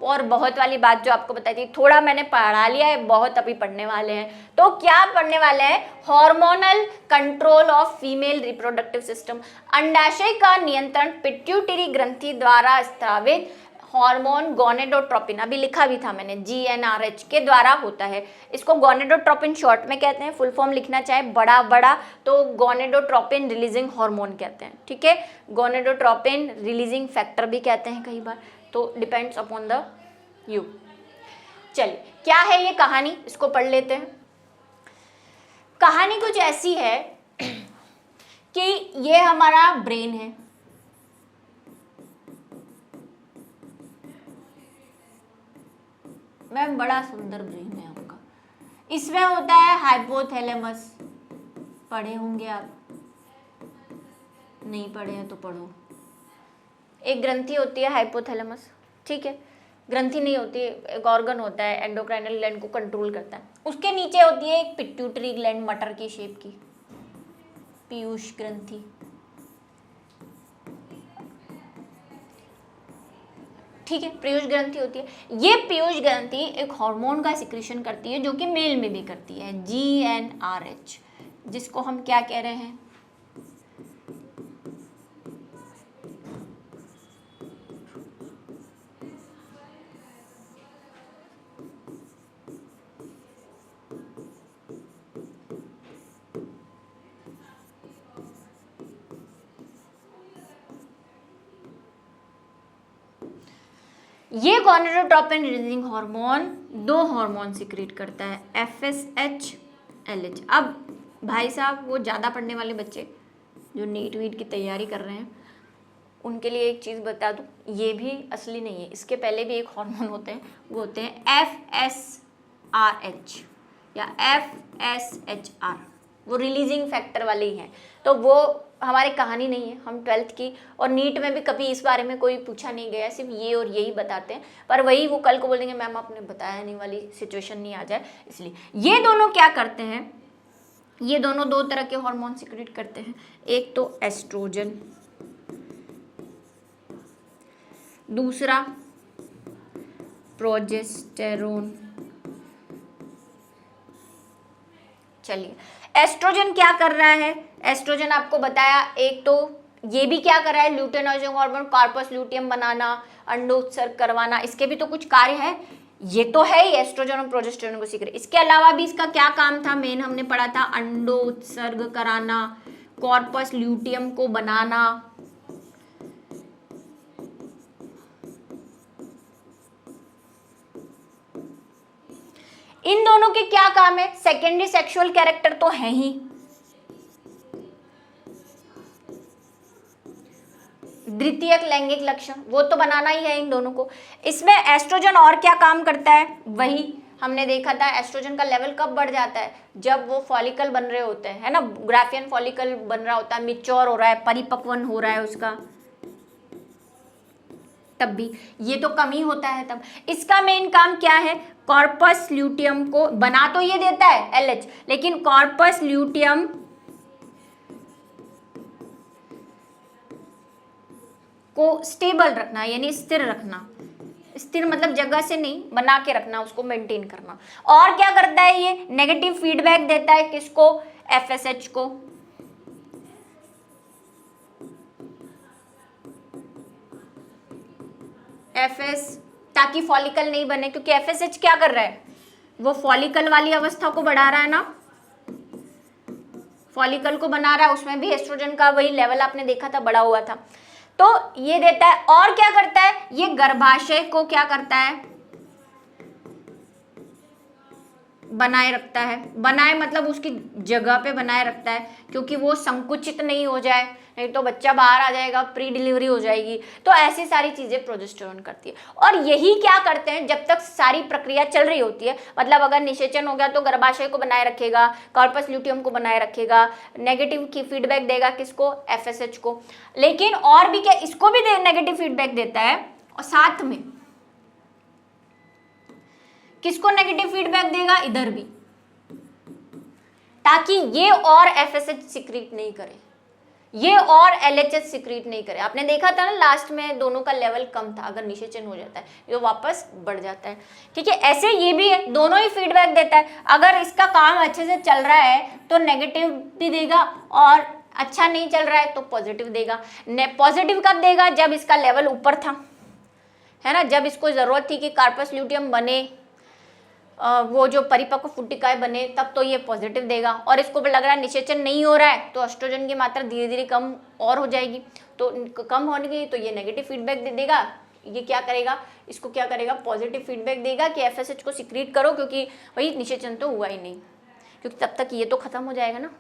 और बहुत वाली बात जो आपको बताई थी थोड़ा मैंने पढ़ा लिया है, बहुत अभी पढ़ने वाले हैं। तो क्या पढ़ने वाले हैं? Hormonal control of female reproductive system. अंडाशय का नियंत्रण पिट्यूटरी ग्रंथि द्वारा स्रावित हार्मोन गोनेडोट्रोपिन, अभी लिखा भी था मैंने, GnRH के द्वारा होता है। इसको गोनेडोट्रोपिन शॉर्ट में कहते हैं, फुल फॉर्म लिखना चाहे बड़ा तो गोनेडोट्रोपिन रिलीजिंग हार्मोन कहते हैं। ठीक है, गोनेडोट्रोपिन रिलीजिंग फैक्टर भी कहते हैं कई बार, तो डिपेंड्स अपॉन द यू। चलिए क्या है ये कहानी, इसको पढ़ लेते हैं। कहानी कुछ ऐसी है कि ये हमारा ब्रेन है, मैम बड़ा सुंदर ब्रेन है आपका। इसमें होता है हाइपोथैलेमस, पढ़े होंगे आप, नहीं पढ़े हैं तो पढ़ो। एक ग्रंथि होती है हाइपोथैलेमस, ठीक है, ग्रंथि नहीं होती है, एक ऑर्गन होता है एंडोक्राइनल ग्लैंड को कंट्रोल करता है। उसके नीचे होती है एक पिट्यूटरी ग्लैंड, मटर की शेप की, पीयूष ग्रंथि, ठीक है, पीयूष ग्रंथि होती है। ये पीयूष ग्रंथि एक हार्मोन का सिक्रीशन करती है जो कि मेल में भी करती है, GnRH, जिसको हम क्या कह रहे हैं, ये गोनेडोट्रोपिन रिलीजिंग हार्मोन दो हार्मोन सिक्रीट करता है, FSH, LH। अब भाई साहब वो ज़्यादा पढ़ने वाले बच्चे जो नीट वीट की तैयारी कर रहे हैं उनके लिए एक चीज़ बता दूँ, ये भी असली नहीं है, इसके पहले भी एक हार्मोन होते हैं, वो होते हैं FSRH या FSHR, वो रिलीजिंग फैक्टर वाले ही हैं। तो वो हमारी कहानी नहीं है, हम 12th की और नीट में भी कभी इस बारे में कोई पूछा नहीं गया, सिर्फ ये और यही बताते हैं, पर वही वो कल को बोलेंगे मैम आपने बताया नहीं वाली सिचुएशन नहीं आ जाए। इसलिए ये दोनों क्या करते हैं, ये दोनों दो तरह के हार्मोन सिक्रीट करते हैं, एक तो एस्ट्रोजन, दूसरा प्रोजेस्टेरोन। चलिए एस्ट्रोजन क्या कर रहा है, एस्ट्रोजन आपको बताया, एक तो ये भी क्या कर रहा है, ल्यूटेनर्जिक हार्मोन कार्पस ल्यूटियम बनाना, अंडोत्सर्ग करवाना, इसके भी तो कुछ कार्य है, ये तो है ही एस्ट्रोजन और प्रोजेस्टेरोन को सीक्रेट। इसके अलावा भी इसका क्या काम था, मेन हमने पढ़ा था, अंडोत्सर्ग कराना, कॉर्पस ल्यूटियम को बनाना। इन दोनों के क्या काम है, सेकेंडरी सेक्सुअल कैरेक्टर तो है ही, द्वितीयक लैंगिक लक्षण वो तो बनाना ही है इन दोनों को। इसमें एस्ट्रोजन और क्या काम करता है, वही हमने देखा था, एस्ट्रोजन का लेवल कब बढ़ जाता है, जब वो फॉलिकल बन रहे होते हैं, है ना, ग्राफियन फॉलिकल बन रहा होता है, मैच्योर हो रहा है, परिपक्वन हो रहा है उसका, तब भी ये तो कम ही होता है तब। इसका मेन काम क्या है, कॉर्पस ल्यूटियम को बना तो ये देता है LH, लेकिन कॉर्पस ल्यूटियम को स्टेबल रखना, यानी स्थिर रखना, स्थिर मतलब जगह से नहीं, बना के रखना, उसको मेंटेन करना। और क्या करता है, ये नेगेटिव फीडबैक देता है किसको, FSH को, FS, ताकि फॉलिकल नहीं बने, क्योंकि FSH क्या कर रहा है, वो फॉलिकल वाली अवस्था को बढ़ा रहा है ना, फॉलिकल को बना रहा है, उसमें भी एस्ट्रोजन का वही लेवल आपने देखा था, बढ़ा हुआ था, तो ये देता है। और क्या करता है, ये गर्भाशय को क्या करता है, बनाए रखता है, बनाए मतलब उसकी जगह पे बनाए रखता है, क्योंकि वो संकुचित नहीं हो जाए, नहीं तो बच्चा बाहर आ जाएगा, प्री डिलीवरी हो जाएगी, तो ऐसी सारी चीजें प्रोजेस्टेरोन करती है। और यही क्या करते हैं, जब तक सारी प्रक्रिया चल रही होती है, मतलब अगर निषेचन हो गया तो गर्भाशय को बनाए रखेगा, कॉर्पस ल्यूटियम को बनाए रखेगा, नेगेटिव की फीडबैक देगा किसको, FSH को, लेकिन और भी क्या, इसको भी नेगेटिव फीडबैक देता है, और साथ में किसको नेगेटिव फीडबैक देगा, इधर भी, ताकि ये और FSH सिक्रीट नहीं करे, ये और LHH सिक्रीट नहीं करे। आपने देखा था ना लास्ट में दोनों का लेवल कम था, अगर निषेचन हो जाता है ये वापस बढ़ जाता है, ठीक है। ऐसे ये भी है, दोनों ही फीडबैक देता है, अगर इसका काम अच्छे से चल रहा है तो नेगेटिव भी देगा, और अच्छा नहीं चल रहा है तो पॉजिटिव देगा। पॉजिटिव कब देगा, जब इसका लेवल ऊपर था, है ना, जब इसको जरूरत थी कि कार्पस ल्यूटियम बने, वो जो परिपक्व फुटिकाएं बने, तब तो ये पॉजिटिव देगा। और इसको लग रहा है निषेचन नहीं हो रहा है तो एस्ट्रोजन की मात्रा धीरे धीरे कम और हो जाएगी, तो कम होने की, तो ये नेगेटिव फीडबैक दे देगा। ये क्या करेगा, इसको क्या करेगा, पॉजिटिव फीडबैक देगा कि FSH को सिक्रीट करो, क्योंकि वही निषेचन तो हुआ ही नहीं, क्योंकि तब तक ये तो खत्म हो जाएगा ना,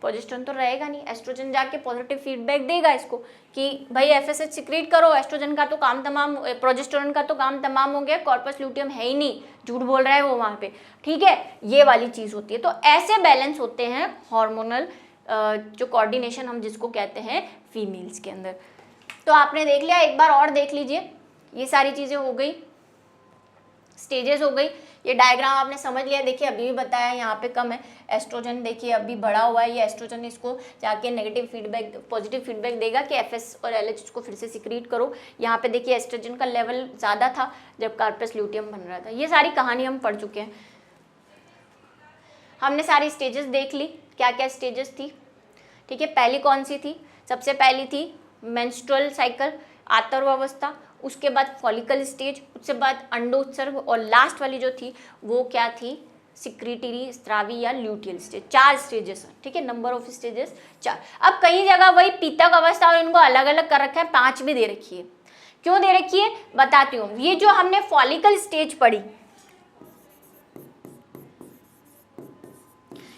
प्रोजेस्टेरोन तो रहेगा नहीं, एस्ट्रोजन जाके पॉजिटिव फीडबैक देगा इसको कि भाई एफएसएच सिक्रीट करो, एस्ट्रोजन का तो काम तमाम, प्रोजेस्टेरोन का तो काम तमाम हो गया, कॉर्पस ल्यूटियम है ही नहीं, झूठ बोल रहा है वो वहाँ पे, ठीक है, ये वाली चीज़ होती है। तो ऐसे बैलेंस होते हैं हार्मोनल जो कोऑर्डिनेशन हम जिसको कहते हैं फीमेल्स के अंदर। तो आपने देख लिया, एक बार और देख लीजिए, ये सारी चीज़ें हो गई, स्टेजेस हो गई, ये डायग्राम आपने समझ लिया। देखिए अभी भी बताया यहाँ पे कम है एस्ट्रोजन, देखिए अभी बढ़ा हुआ है, ये एस्ट्रोजन इसको जाके नेगेटिव फीडबैक पॉजिटिव फीडबैक देगा कि एफएस और एलएच को फिर से सिक्रीट करो। यहाँ पे देखिए एस्ट्रोजन का लेवल ज़्यादा था जब कार्पस ल्यूटियम बन रहा था। ये सारी कहानी हम पढ़ चुके हैं, हमने सारी स्टेजेस देख ली, क्या क्या स्टेजेस थी, ठीक है। पहली कौन सी थी? सबसे पहली थी मेंस्ट्रुअल साइकिल, आतर्वावस्था, उसके बाद फॉलिकल स्टेज, उसके बाद अंडोत्सर्ग, और लास्ट वाली जो थी वो क्या थी? सिक्रीटरी, स्त्रावी या ल्यूटियल स्टेज। 4 स्टेजेस हैं, ठीक है, नंबर ऑफ स्टेजेस 4। अब कई जगह वही पीतक अवस्था और इनको अलग अलग कर रखा है, 5 भी दे रखी है। क्यों दे रखी है बताती हूँ। ये जो हमने फॉलिकल स्टेज पढ़ी,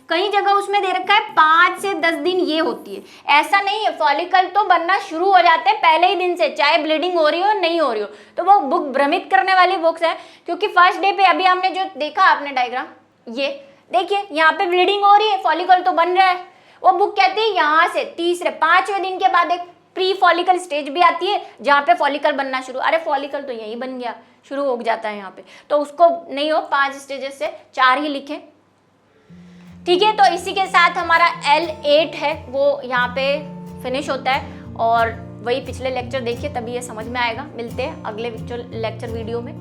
कई जगह उसमें दे रखा है 5 से 10 दिन ये होती है। ऐसा नहीं है, फॉलिकल तो बनना शुरू हो जाते हैं पहले ही दिन से, चाहे ब्लीडिंग हो रही हो नहीं हो रही हो। तो वो बुक भ्रमित करने वाली बुक्स है, क्योंकि फर्स्ट डे पे अभी हमने जो देखा आपने डायग्राम, ये देखिए यहाँ पे ब्लीडिंग हो रही है, फॉलिकल तो बन रहा है। वो बुक कहती है यहाँ से तीसरे 5वें दिन के बाद एक प्री फॉलिकल स्टेज भी आती है जहाँ पे फॉलिकल बनना शुरू। अरे फॉलिकल तो यही बन गया, शुरू हो जाता है यहाँ पे, तो उसको नहीं हो 5 स्टेजेस से 4 ही लिखें, ठीक है। तो इसी के साथ हमारा L8 है वो यहाँ पे फिनिश होता है, और वही पिछले लेक्चर देखिए तभी ये समझ में आएगा। मिलते हैं अगले लेक्चर वीडियो में।